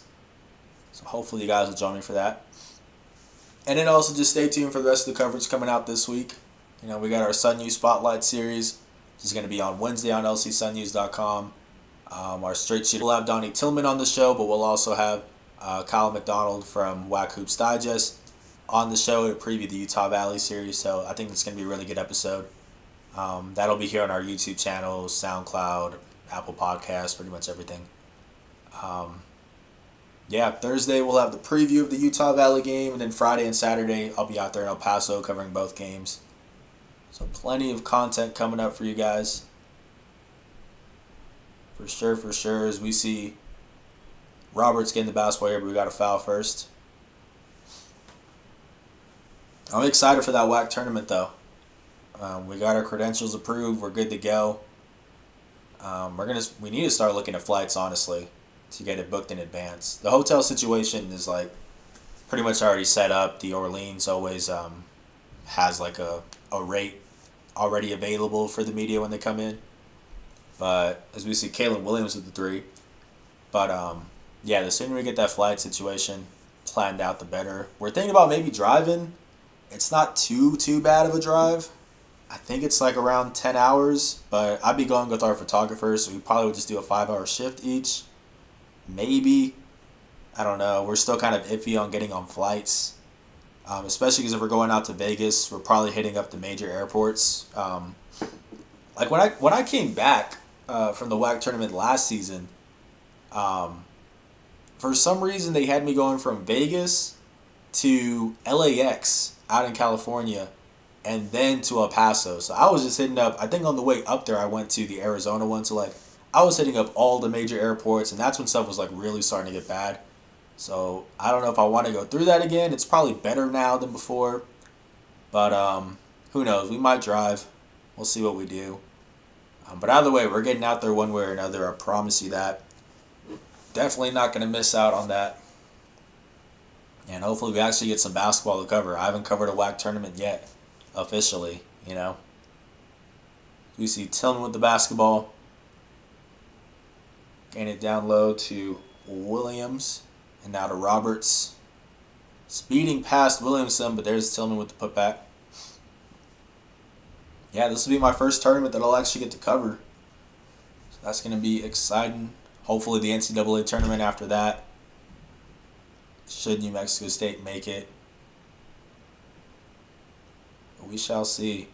So hopefully you guys will join me for that. And then also just stay tuned for the rest of the coverage coming out this week. We got our Sun News Spotlight series. This is going to be on Wednesday on lcsunnews.com. Our straight shooter will have Donnie Tillman on the show, but we'll also have Kyle McDonald from WAC Hoops Digest on the show to preview the Utah Valley series. So I think it's going to be a really good episode. That'll be here on our YouTube channel, SoundCloud, Apple Podcasts, pretty much everything. Thursday we'll have the preview of the Utah Valley game, and then Friday and Saturday I'll be out there in El Paso covering both games. So plenty of content coming up for you guys. For sure, as we see Roberts getting the basketball here, but we got a foul first. I'm excited for that WAC tournament, though. We got our credentials approved. We're good to go. We need to start looking at flights, honestly, to get it booked in advance. The hotel situation is pretty much already set up. The Orleans always has a rate already available for the media when they come in. But as we see, Kalen Williams with the 3. But the sooner we get that flight situation planned out, the better. We're thinking about maybe driving. It's not too bad of a drive. I think it's around 10 hours, but I'd be going with our photographers, so we probably would just do a 5-hour shift each. Maybe. I don't know. We're still kind of iffy on getting on flights, especially because if we're going out to Vegas, we're probably hitting up the major airports. When I came back from the WAC tournament last season, for some reason they had me going from Vegas to LAX out in California, and then to El Paso. So I was just hitting up, I think on the way up there I went to the Arizona one, so I was hitting up all the major airports, and that's when stuff was really starting to get bad. So I don't know if I want to go through that again. It's probably better now than before, but who knows? We might drive. We'll see what we do. But either way, we're getting out there one way or another. I promise you that. Definitely not going to miss out on that. And hopefully we actually get some basketball to cover. I haven't covered a WAC tournament yet, officially, We see Tillman with the basketball. Getting it down low to Williams. And now to Roberts. Speeding past Williamson, but there's Tillman with the putback. This will be my first tournament that I'll actually get to cover. So that's going to be exciting. Hopefully the NCAA tournament after that. Should New Mexico State make it. But we shall see.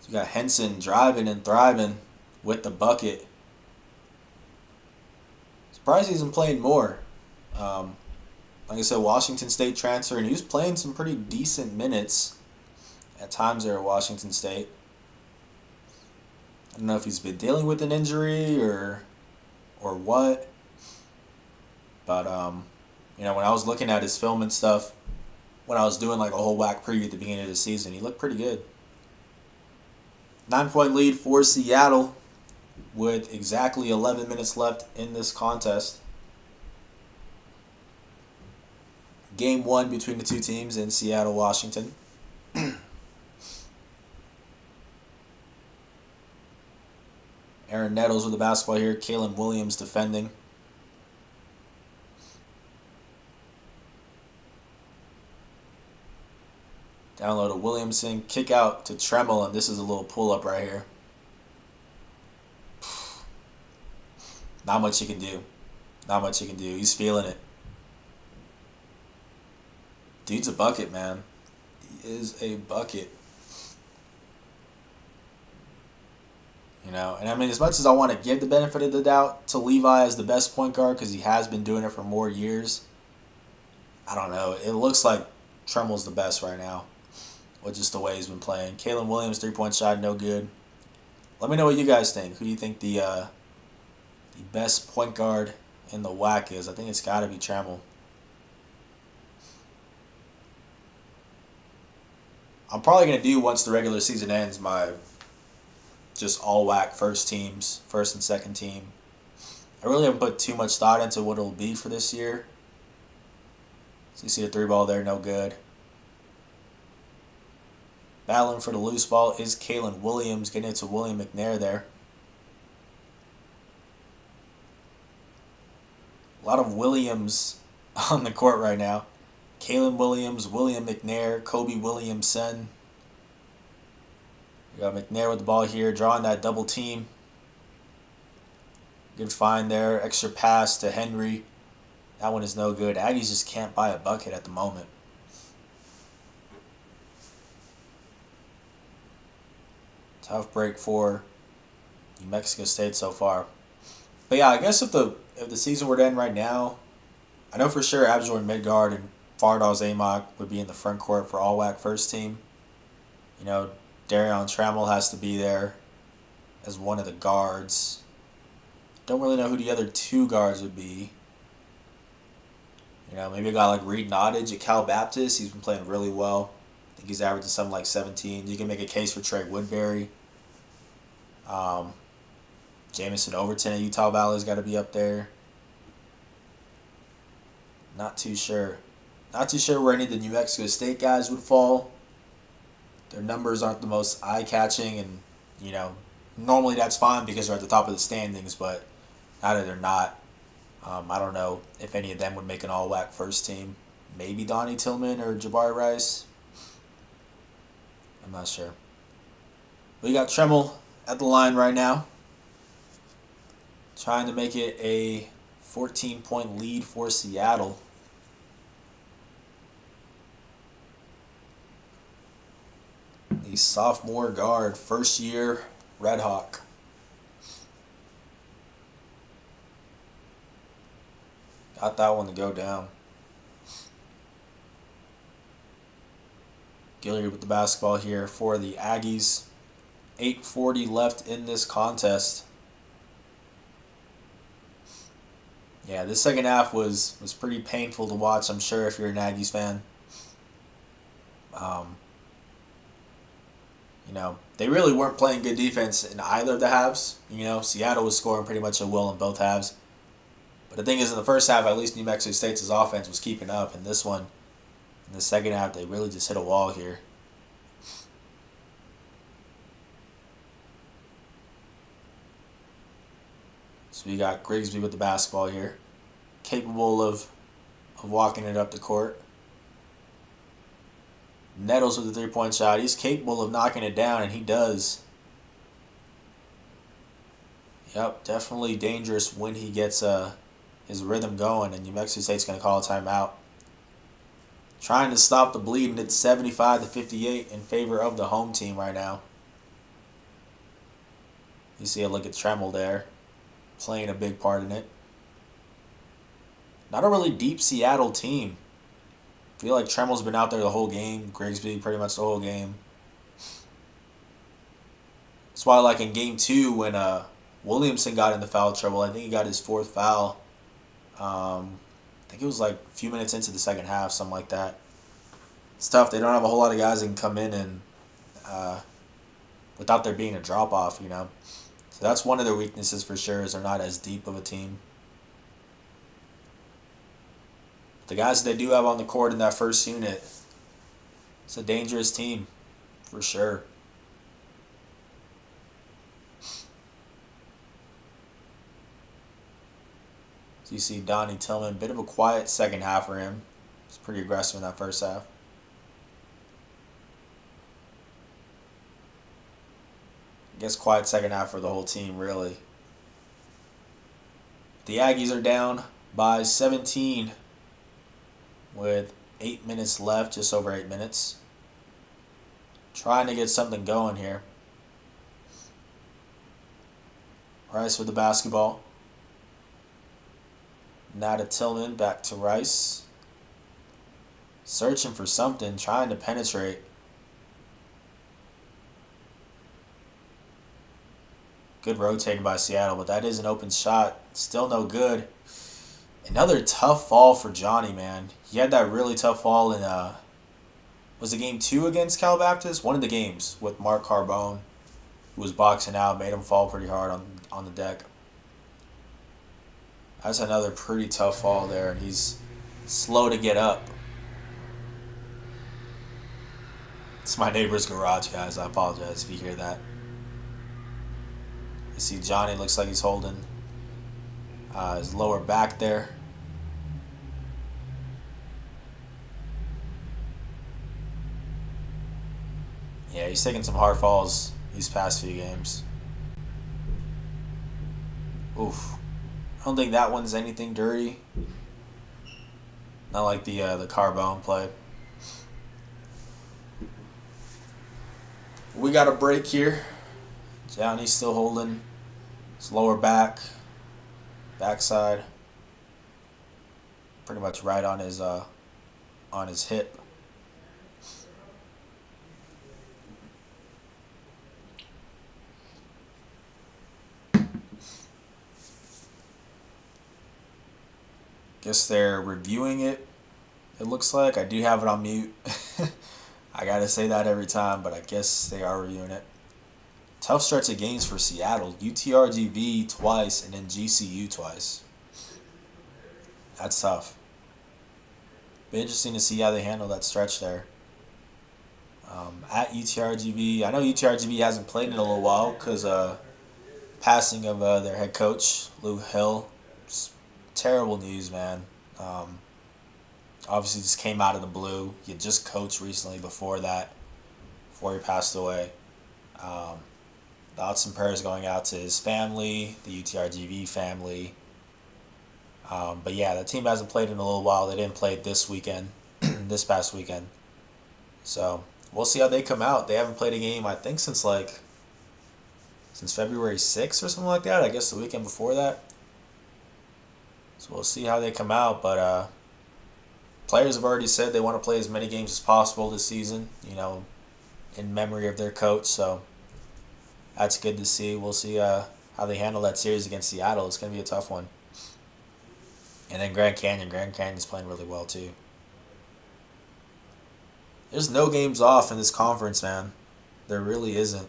So you got Henson driving and thriving with the bucket. Surprised he isn't playing more. Like I said, Washington State transfer, and he was playing some pretty decent minutes at times there at Washington State. I don't know if he's been dealing with an injury or what. But when I was looking at his film and stuff, when I was doing like a whole whack preview at the beginning of the season. He looked pretty good. 9-point lead for Seattle with exactly 11 minutes left in this contest. Game 1 between the two teams in Seattle, Washington. Aaron Nettles with the basketball here. Kalen Williams defending. Download to Williamson. Kick out to Tremmel, and this is a little pull-up right here. Not much he can do. Not much he can do. He's feeling it. Dude's a bucket, man. He is a bucket. You know, and I mean, as much as I want to give the benefit of the doubt to Levi as the best point guard because he has been doing it for more years, I don't know. It looks like Tremmel's the best right now with just the way he's been playing. Kalen Williams, 3-point shot, no good. Let me know what you guys think. Who do you think the best point guard in the WAC is? I think it's got to be Tremmel. I'm probably going to do, once the regular season ends, my just all WAC first teams, first and second team. I really haven't put too much thought into what it'll be for this year. So you see the 3 ball there, no good. Battling for the loose ball is Kalen Williams, getting it to William McNair there. A lot of Williams on the court right now. Kalen Williams, William McNair, Kobe Williamson. We got McNair with the ball here, drawing that double team. Good find there. Extra pass to Henry. That one is no good. Aggies just can't buy a bucket at the moment. Tough break for New Mexico State so far. But yeah, I guess if the season were to end right now, I know for sure Abjorn Midgard and Fardaws Amok would be in the front court for all WAC first team. You know, Darion Trammell has to be there as one of the guards. Don't really know who the other 2 guards would be. You know, maybe a guy like Reed Nottage at Cal Baptist. He's been playing really well. I think he's averaging something like 17. You can make a case for Trey Woodbury. Jamison Overton at Utah Valley's got to be up there. Not too sure. Not too sure where any of the New Mexico State guys would fall. Their numbers aren't the most eye-catching, and, you know, normally that's fine because they're at the top of the standings, but now that they're not, I don't know if any of them would make an all-WAC first team. Maybe Donnie Tillman or Jabari Rice. I'm not sure. We got Tremmel at the line right now, trying to make it a 14-point lead for Seattle. The sophomore guard, first year Red Hawk. Got that one to go down. Gilliard with the basketball here for the Aggies. 8:40 left in this contest. Yeah, this second half was pretty painful to watch, I'm sure, if you're an Aggies fan. You know, they really weren't playing good defense in either of the halves. You know, Seattle was scoring pretty much at will in both halves. But the thing is, in the first half, at least New Mexico State's offense was keeping up. And this one, in the second half, they really just hit a wall here. So we got Grigsby with the basketball here. Capable of walking it up the court. Nettles with the 3-point shot. He's capable of knocking it down, and he does. Yep, definitely dangerous when he gets his rhythm going, and New Mexico State's going to call a timeout. Trying to stop the bleed, and it's 75-58 in favor of the home team right now. You see a look at Tremmel there, playing a big part in it. Not a really deep Seattle team. I feel like Tremmel's been out there the whole game. Grigsby pretty much the whole game. That's why, like in game 2, when Williamson got into foul trouble, I think he got his 4th foul. I think it was like a few minutes into the second half, something like that. It's tough. They don't have a whole lot of guys that can come in and uh, without there being a drop off, you know. So that's one of their weaknesses for sure. Is they're not as deep of a team. The guys that they do have on the court in that first unit, it's a dangerous team, for sure. So you see Donnie Tillman, bit of a quiet second half for him. He's pretty aggressive in that first half. I guess quiet second half for the whole team, really. The Aggies are down by 17 with 8 minutes left, just over 8 minutes. Trying to get something going here. Rice with the basketball. Nada Tillman back to Rice. Searching for something, trying to penetrate. Good rotating by Seattle, but that is an open shot. Still no good. Another tough fall for Johnny, man. He had that really tough fall in, was it game 2 against Cal Baptist? One of the games with Mark Carbone, who was boxing out, made him fall pretty hard on the deck. That's another pretty tough fall there, and he's slow to get up. It's my neighbor's garage, guys. I apologize if you hear that. You see Johnny looks like he's holding his lower back there. Yeah, he's taking some hard falls these past few games. Oof. I don't think that one's anything dirty. Not like the Carbone play. We got a break here. Johnny's still holding his lower backside, pretty much right on his hip. Guess they're reviewing it. It looks like I do have it on mute. I gotta say that every time, but I guess they are reviewing it. Tough stretch of games for Seattle. UTRGV twice and then GCU twice. That's tough. Be interesting to see how they handle that stretch there. At UTRGV, I know UTRGV hasn't played in a little while because passing of their head coach, Lou Hill. It's terrible news, man. Obviously just came out of the blue. He had just coached recently before he passed away. Thoughts and prayers going out to his family, the UTRGV family. But yeah, the team hasn't played in a little while. They didn't play this weekend, this past weekend. So we'll see how they come out. They haven't played a game, I think, since February 6th or something like that. I guess the weekend before that. So we'll see how they come out. But players have already said they want to play as many games as possible this season, in memory of their coach. So that's good to see. We'll see how they handle that series against Seattle. It's going to be a tough one. And then Grand Canyon. Grand Canyon's playing really well, too. There's no games off in this conference, man. There really isn't.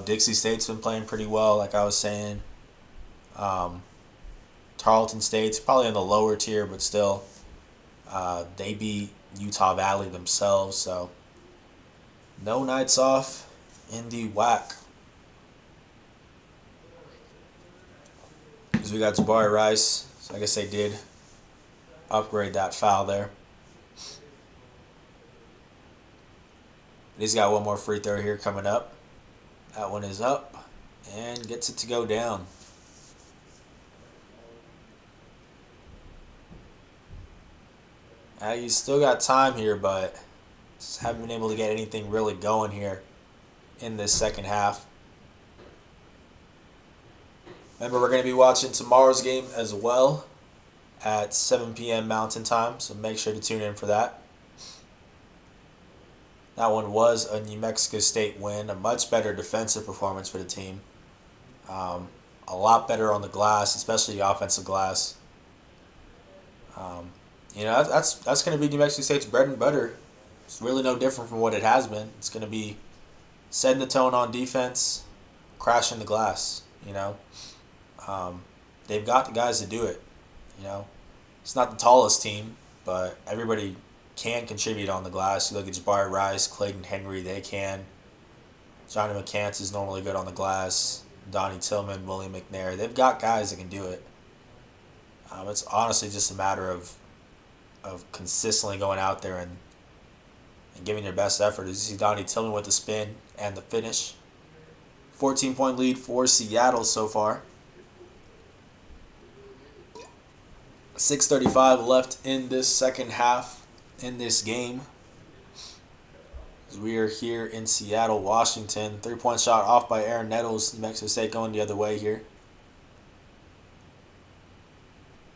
Dixie State's been playing pretty well, like I was saying. Tarleton State's probably in the lower tier, but still. They beat Utah Valley themselves, so no nights off in the WAC. Because we got Jabari Rice, so I guess they did upgrade that foul there. He's got one more free throw here coming up. That one is up and gets it to go down. He's still got time here, but just haven't been able to get anything really going here in this second half. Remember, we're going to be watching tomorrow's game as well at 7 p.m. Mountain Time, so make sure to tune in for that. That one was a New Mexico State win, a much better defensive performance for the team. A lot better on the glass, especially the offensive glass. That's going to be New Mexico State's bread and butter It's really no different from what it has been. It's going to be setting the tone on defense, crashing the glass. Um, they've got the guys to do it. You know, it's not the tallest team, but everybody can contribute on the glass. You look at Jabari Rice, Clayton Henry, they can. Johnny McCants is normally good on the glass. Donnie Tillman, William McNair. They've got guys that can do it. It's honestly just a matter of consistently going out there and giving your best effort. As you see Donnie Tillman with the spin and the finish. 14-point lead for Seattle so far. 6:35 left in this second half in this game. As we are here in Seattle, Washington. 3-point shot off by Aaron Nettles. New Mexico State going the other way here.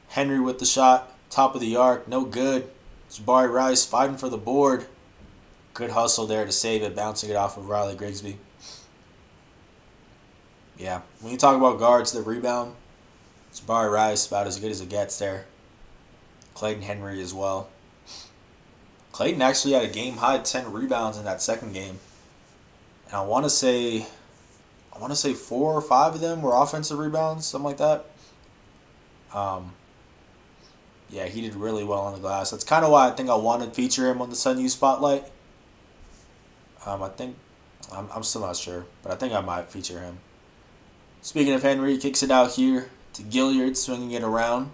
Henry with the shot. Top of the arc. No good. Jabari Rice fighting for the board. Good hustle there to save it. Bouncing it off of Riley Grigsby. Yeah. When you talk about guards that rebound, Jabari Rice about as good as it gets there. Clayton Henry as well. Clayton actually had a game-high 10 rebounds in that second game. And I want to say 4 or 5 of them were offensive rebounds, something like that. Yeah, he did really well on the glass. That's kind of why I think I want to feature him on the Sun U Spotlight. I'm still not sure, but I think I might feature him. Speaking of Henry, kicks it out here to Gilliard, swinging it around.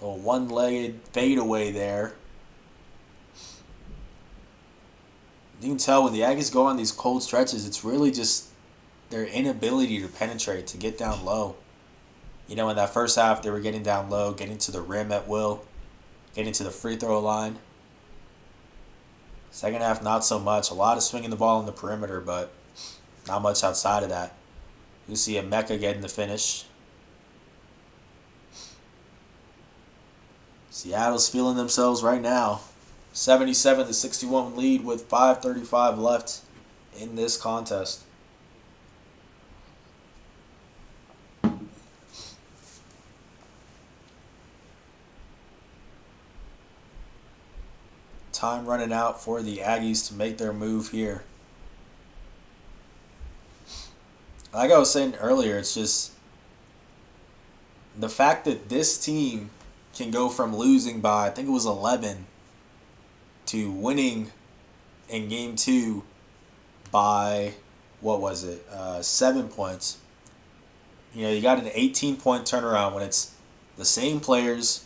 A one-legged fadeaway there. You can tell when the Aggies go on these cold stretches, it's really just their inability to penetrate, to get down low. In that first half, they were getting down low, getting to the rim at will, getting to the free throw line. Second half, not so much. A lot of swinging the ball on the perimeter, but not much outside of that. You see Emeka getting the finish. Seattle's feeling themselves right now. 77-61 lead with 5:35 left in this contest. Time running out for the Aggies to make their move here. Like I was saying earlier, it's just the fact that this team can go from losing by, I think it was 11, to winning in game 2 by, 7 points. You got an 18-point turnaround when it's the same players,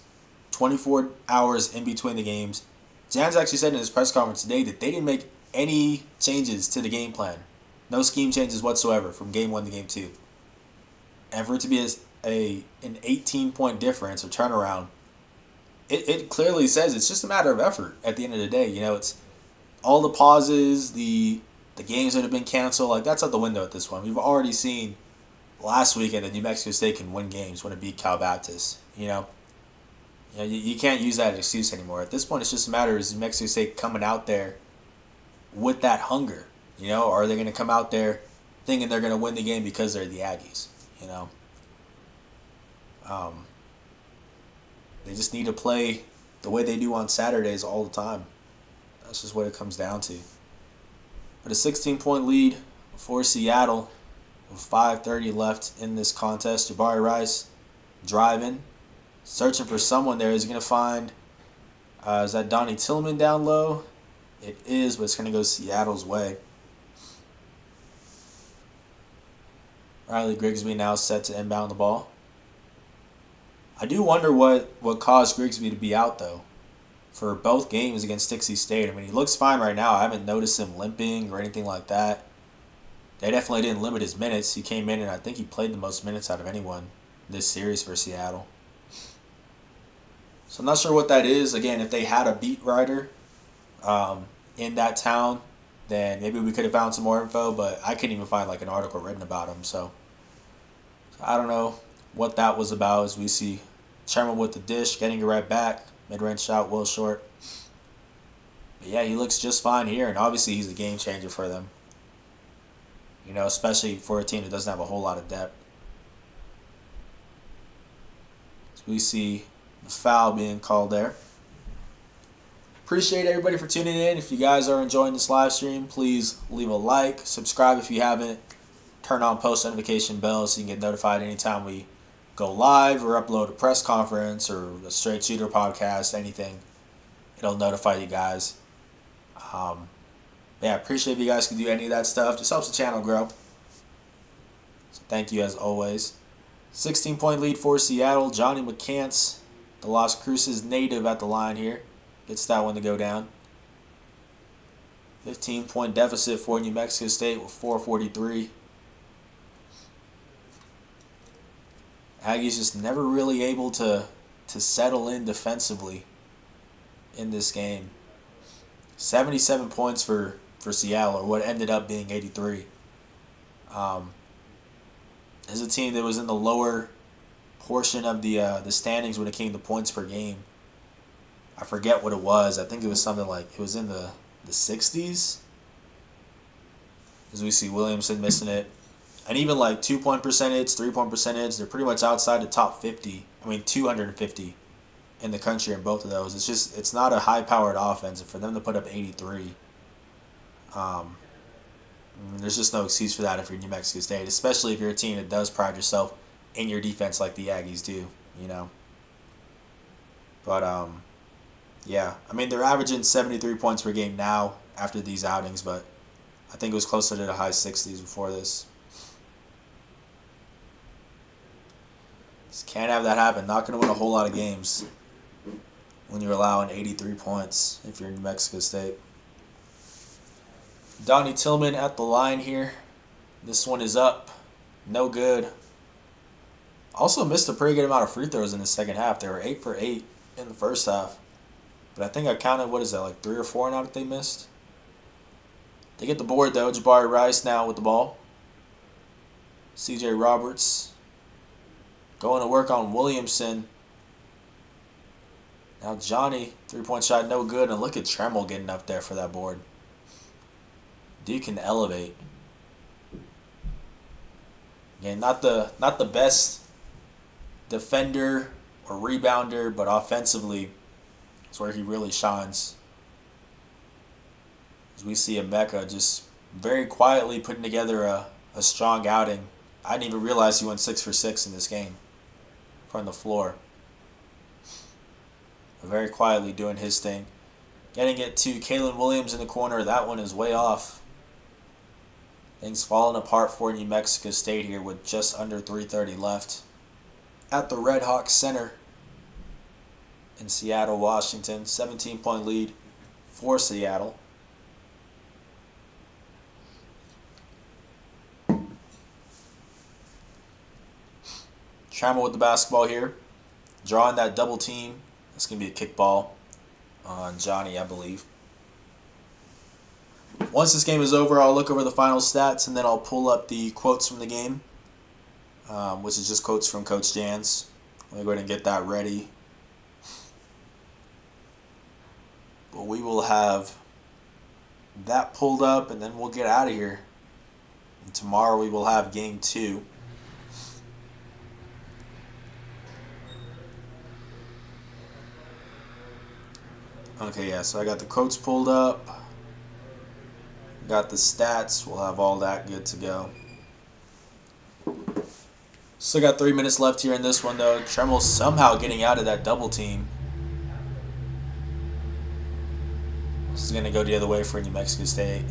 24 hours in between the games. Jans actually said in his press conference today that they didn't make any changes to the game plan. No scheme changes whatsoever from game 1 to game 2. And for it to be an 18-point difference or turnaround, it clearly says it's just a matter of effort at the end of the day. It's all the pauses, the games that have been canceled, like that's out the window at this point. We've already seen last weekend that New Mexico State can win games when it beat Cal Baptist. You can't use that excuse anymore. At this point, it's just a matter of New Mexico State coming out there with that hunger. Or are they going to come out there thinking they're going to win the game because they're the Aggies? They just need to play the way they do on Saturdays all the time. That's just what it comes down to. But a 16-point lead for Seattle with 5:30 left in this contest. Jabari Rice driving, searching for someone there. Is he going to find, is that Donnie Tillman down low? It is, but it's going to go Seattle's way. Riley Grigsby now set to inbound the ball. I do wonder what caused Grigsby to be out, though, for both games against Dixie State. He looks fine right now. I haven't noticed him limping or anything like that. They definitely didn't limit his minutes. He came in, and I think he played the most minutes out of anyone this series for Seattle. So I'm not sure what that is. Again, if they had a beat writer in that town, then maybe we could have found some more info, but I couldn't even find an article written about him. So I don't know what that was about. As we see Sherman with the dish, getting it right back. Mid-range shot, well short. But yeah, he looks just fine here, and obviously he's a game changer for them. Especially for a team that doesn't have a whole lot of depth. So we see the foul being called there. Appreciate everybody for tuning in. If you guys are enjoying this live stream, please leave a like, subscribe if you haven't, turn on post notification bell so you can get notified anytime we go live or upload a press conference or a straight shooter podcast, anything. It'll notify you guys. Yeah, appreciate if you guys can do any of that stuff. Just helps the channel grow. So thank you as always. 16-point lead for Seattle. Johnny McCants, the Las Cruces native at the line here, gets that one to go down. 15-point deficit for New Mexico State with 4:43. Aggie's just never really able to settle in defensively in this game. 77 points for Seattle, or what ended up being 83. This is a team that was in the lower portion of the standings when it came to points per game. I forget what it was. I think it was something like, it was in the 60s. As we see Williamson missing it. And even like 2-point percentage, 3-point percentage, they're pretty much outside the top 50. 250 in the country in both of those. It's not a high-powered offense. And for them to put up 83, there's just no excuse for that if you're New Mexico State, especially if you're a team that does pride yourself in your defense like the Aggies do, you know. But, yeah. They're averaging 73 points per game now after these outings, but I think it was closer to the high 60s before this. Just can't have that happen. Not going to win a whole lot of games when you're allowing 83 points if you're in New Mexico State. Donnie Tillman at the line here. This one is up. No good. Also missed a pretty good amount of free throws in the second half. They were 8 for 8 in the first half. But I think I counted, what is that, like 3 or 4 now that they missed? They get the board though. Jabari Rice now with the ball. CJ Roberts going to work on Williamson. Now Johnny, 3-point shot, no good. And look at Tremble getting up there for that board. Dude can elevate. Again, not the best defender or rebounder, but offensively, it's where he really shines. As we see Emeka just very quietly putting together a strong outing. I didn't even realize he went 6 for 6 in this game from the floor. But very quietly doing his thing. Getting it to Kalen Williams in the corner. That one is way off. Things falling apart for New Mexico State here with just under 3:30 left. At the Red Hawk Center in Seattle, Washington. 17-point lead for Seattle. Trammell with the basketball here. Drawing that double team. It's going to be a kickball on Johnny, I believe. Once this game is over, I'll look over the final stats and then I'll pull up the quotes from the game, which is just quotes from Coach Jans. Let me go ahead and get that ready. But we will have that pulled up and then we'll get out of here. And tomorrow we will have game 2. Okay, yeah, so I got the quotes pulled up. Got the stats. We'll have all that good to go. Still got 3 minutes left here in this one, though. Tremble somehow getting out of that double team. This is going to go the other way for New Mexico State.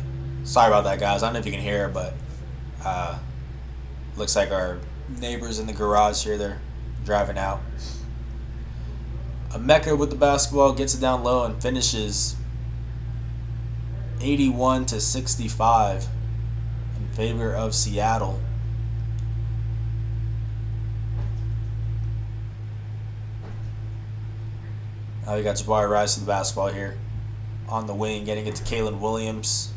Sorry about that, guys. I don't know if you can hear, but looks like our neighbors in the garage here, they're driving out. Emeka with the basketball gets it down low and finishes 81-65 in favor of Seattle. Now we got Jabari Rice with the basketball here on the wing, getting it to Kalen Williams.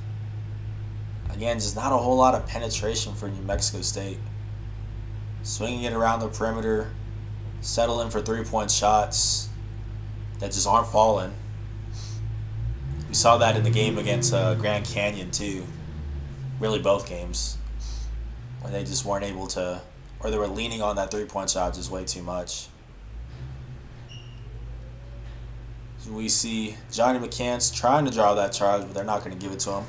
Again, just not a whole lot of penetration for New Mexico State. Swinging it around the perimeter, settling for 3-point shots that just aren't falling. We saw that in the game against Grand Canyon too. Really both games. When they just weren't able to, or they were leaning on that 3-point shot just way too much. We see Johnny McCants trying to draw that charge, but they're not going to give it to him.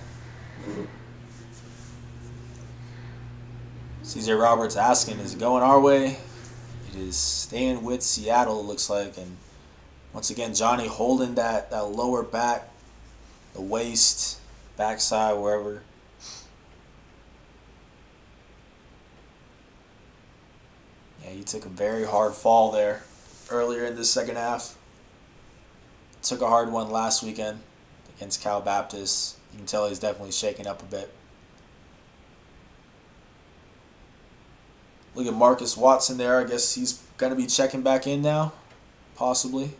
CJ Roberts asking, is it going our way? It is staying with Seattle, it looks like. And once again, Johnny holding that lower back, the waist, backside, wherever. Yeah, he took a very hard fall there earlier in the second half. Took a hard one last weekend against Cal Baptist. You can tell he's definitely shaking up a bit. Look at Marcus Watson there. I guess he's going to be checking back in now, possibly.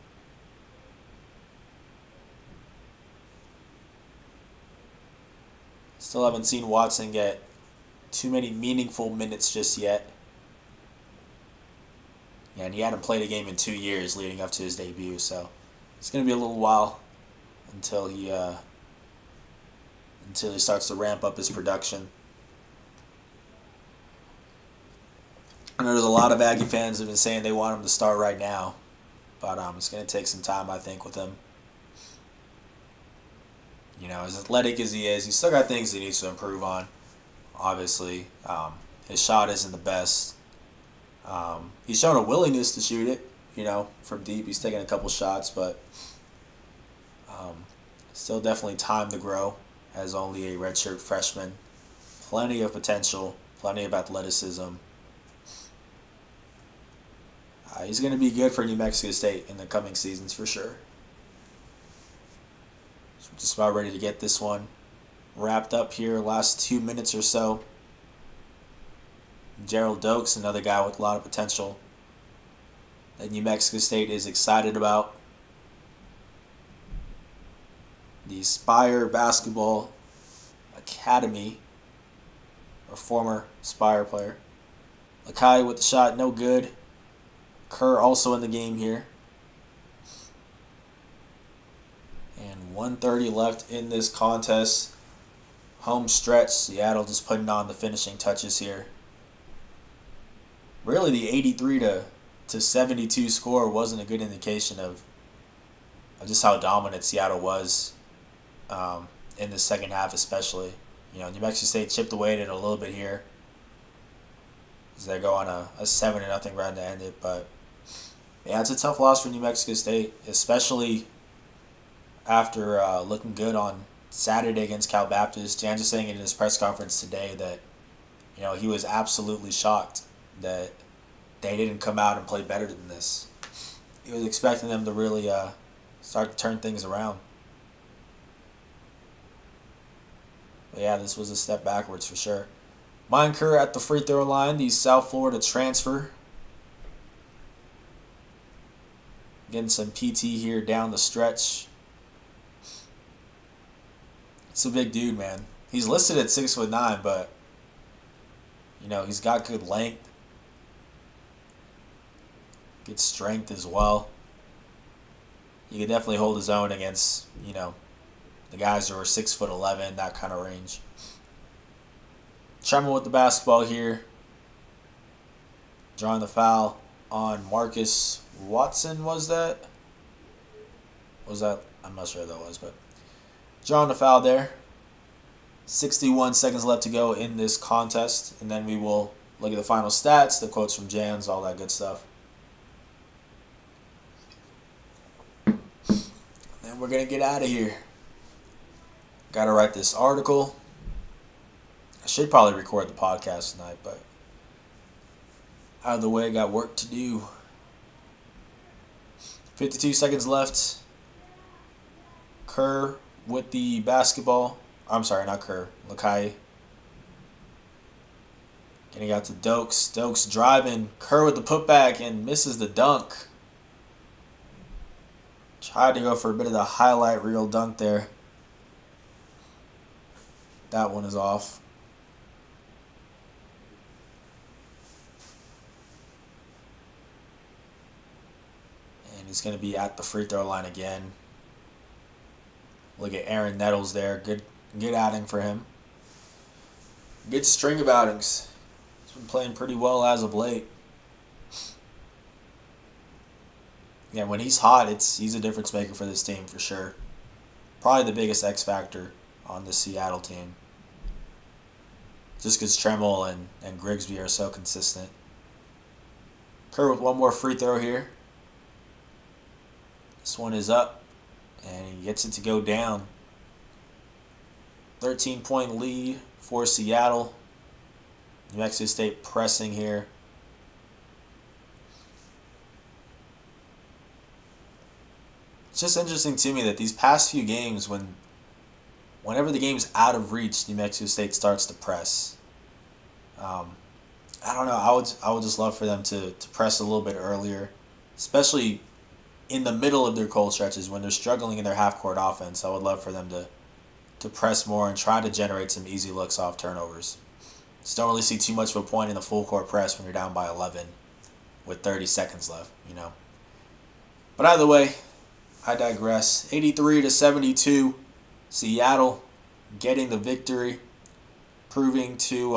Still haven't seen Watson get too many meaningful minutes just yet. Yeah, and he hadn't played a game in 2 years leading up to his debut, so it's going to be a little while until he starts to ramp up his production. I know there's a lot of Aggie fans that have been saying they want him to start right now, but it's going to take some time, I think, with him. You know, as athletic as he is, he's still got things he needs to improve on. Obviously, his shot isn't the best. He's shown a willingness to shoot it, you know, from deep. He's taken a couple shots, but still definitely time to grow as only a redshirt freshman. Plenty of potential, plenty of athleticism. He's going to be good for New Mexico State in the coming seasons for sure. So just about ready to get this one wrapped up here. Last 2 minutes or so. Gerald Dokes, another guy with a lot of potential that New Mexico State is excited about. The Spire Basketball Academy, or former Spire player. Lakai with the shot, no good. Kerr also in the game here. And 1:30 left in this contest. Home stretch. Seattle just putting on the finishing touches here. Really, the 83 to 72 score wasn't a good indication of just how dominant Seattle was in the second half, especially. You know, New Mexico State chipped away at it a little bit here as they go on a 7-0 run to end it. But yeah, it's a tough loss for New Mexico State, especially after looking good on Saturday against Cal Baptist. Jan just saying in his press conference today that, you know, he was absolutely shocked that they didn't come out and play better than this. He was expecting them to really start to turn things around. But yeah, this was a step backwards for sure. Mine Kerr at the free throw line, the South Florida transfer. Getting some PT here down the stretch. It's a big dude, man. He's listed at 6'9", but you know, he's got good length. Good strength as well. He can definitely hold his own against, you know, the guys who are 6'11", that kind of range. Tremble with the basketball here. Drawing the foul on Marcus Watson, was that? I'm not sure who that was, but drawing the foul there. 61 seconds left to go in this contest, and then we will look at the final stats, the quotes from Jans, all that good stuff. And we're going to get out of here. Got to write this article. I should probably record the podcast tonight, but out of the way, got work to do. 52 seconds left. Kerr with the basketball. I'm sorry, not Kerr. Lakai. Getting out to Dokes. Dokes driving. Kerr with the putback and misses the dunk. Tried to go for a bit of the highlight reel dunk there. That one is off. And he's going to be at the free throw line again. Look at Aaron Nettles there. Good outing for him. Good string of outings. He's been playing pretty well as of late. Yeah, when he's hot, he's a difference maker for this team for sure. Probably the biggest X factor on the Seattle team. Just because Tremmel and Grigsby are so consistent. Kerr with one more free throw here. This one is up, and he gets it to go down. 13-point lead for Seattle. New Mexico State pressing here. It's just interesting to me that these past few games, whenever the game's out of reach, New Mexico State starts to press. I don't know. I would just love for them to press a little bit earlier, especially in the middle of their cold stretches when they're struggling in their half-court offense. I would love for them to press more and try to generate some easy looks off turnovers. Just don't really see too much of a point in the full-court press when you're down by 11 with 30 seconds left, But either way, I digress. 83-72, Seattle getting the victory, proving to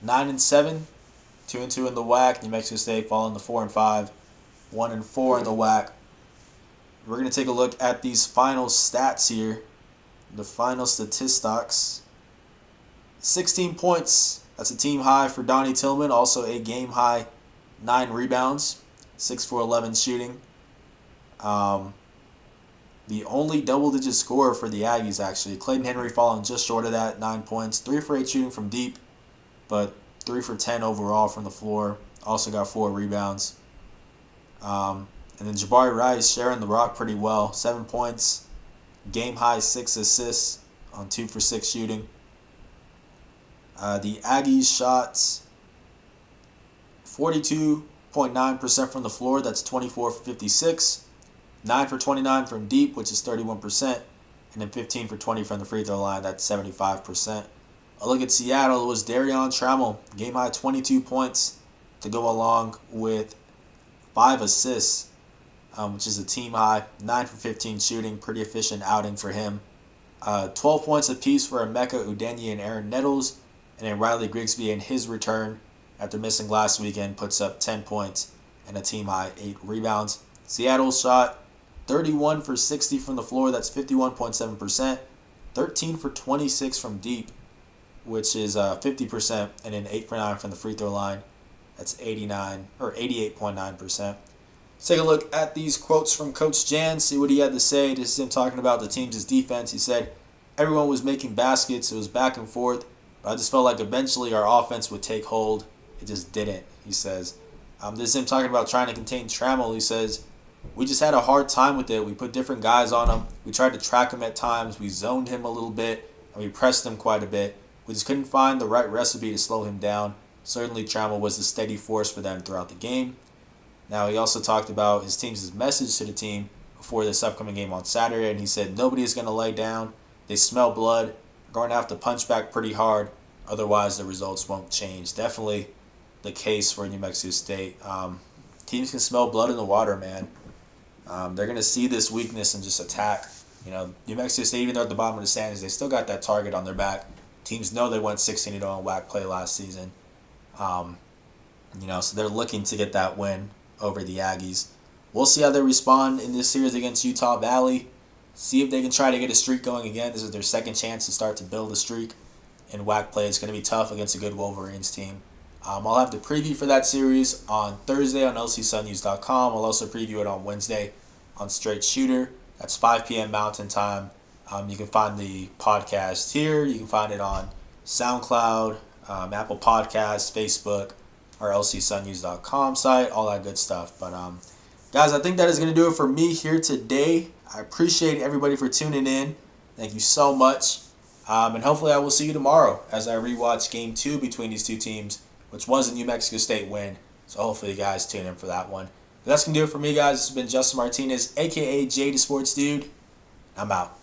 9-7, 2-2 in the WAC. New Mexico State falling to 4-5, 1-4 in the WAC. We're going to take a look at these final stats here. The final statistics. 16 points. That's a team high for Donnie Tillman. Also a game high 9 rebounds. 6 for 11 shooting. The only double-digit scorer for the Aggies, actually. Clayton Henry falling just short of that, 9 points. 3 for 8 shooting from deep, but 3 for 10 overall from the floor. Also got 4 rebounds. And then Jabari Rice sharing the rock pretty well. 7 points. Game high 6 assists on 2 for 6 shooting. The Aggies shots 42.9% from the floor. That's 24 for 56. 9 for 29 from deep, which is 31%. And then 15 for 20 from the free throw line. That's 75%. A look at Seattle. It was Darion Trammell. Game high 22 points to go along with 5 assists, which is a team high. 9 for 15 shooting. Pretty efficient outing for him. 12 points apiece for Emeka Udenyi and Aaron Nettles. And then Riley Grigsby in his return after missing last weekend puts up 10 points and a team high 8 rebounds. Seattle shot 31 for 60 from the floor. That's 51.7%. 13 for 26 from deep, which is 50%, and then 8 for 9 from the free throw line. That's 88.9%. Let's take a look at these quotes from Coach Jan, see what he had to say. This is him talking about the team's defense. He said, everyone was making baskets. It was back and forth. But I just felt like eventually our offense would take hold. It just didn't, he says. This is him talking about trying to contain Trammell. He says, we just had a hard time with it. We put different guys on him. We tried to track him at times. We zoned him a little bit, and we pressed him quite a bit. We just couldn't find the right recipe to slow him down. Certainly, Trammell was a steady force for them throughout the game. Now, he also talked about his team's message to the team before this upcoming game on Saturday, and he said, nobody is going to lay down. They smell blood. We're going to have to punch back pretty hard. Otherwise, the results won't change. Definitely the case for New Mexico State. Teams can smell blood in the water, man. They're going to see this weakness and just attack. New Mexico State, even though at the bottom of the standings, they still got that target on their back. Teams know they went 16-0 in WAC play last season. So they're looking to get that win over the Aggies. We'll see how they respond in this series against Utah Valley. See if they can try to get a streak going again. This is their second chance to start to build a streak in WAC play. It's going to be tough against a good Wolverines team. I'll have the preview for that series on Thursday on lcsunnews.com. I'll also preview it on Wednesday on Straight Shooter. That's 5 p.m. Mountain Time. You can find the podcast here. You can find it on SoundCloud, Apple Podcasts, Facebook, our lcsunnews.com site, all that good stuff. But guys, I think that is going to do it for me here today. I appreciate everybody for tuning in. Thank you so much. And hopefully I will see you tomorrow as I rewatch Game 2 between these two teams, which was a New Mexico State win. So hopefully you guys tune in for that one. But that's going to do it for me, guys. This has been Justin Martinez, a.k.a. J the Sports Dude. I'm out.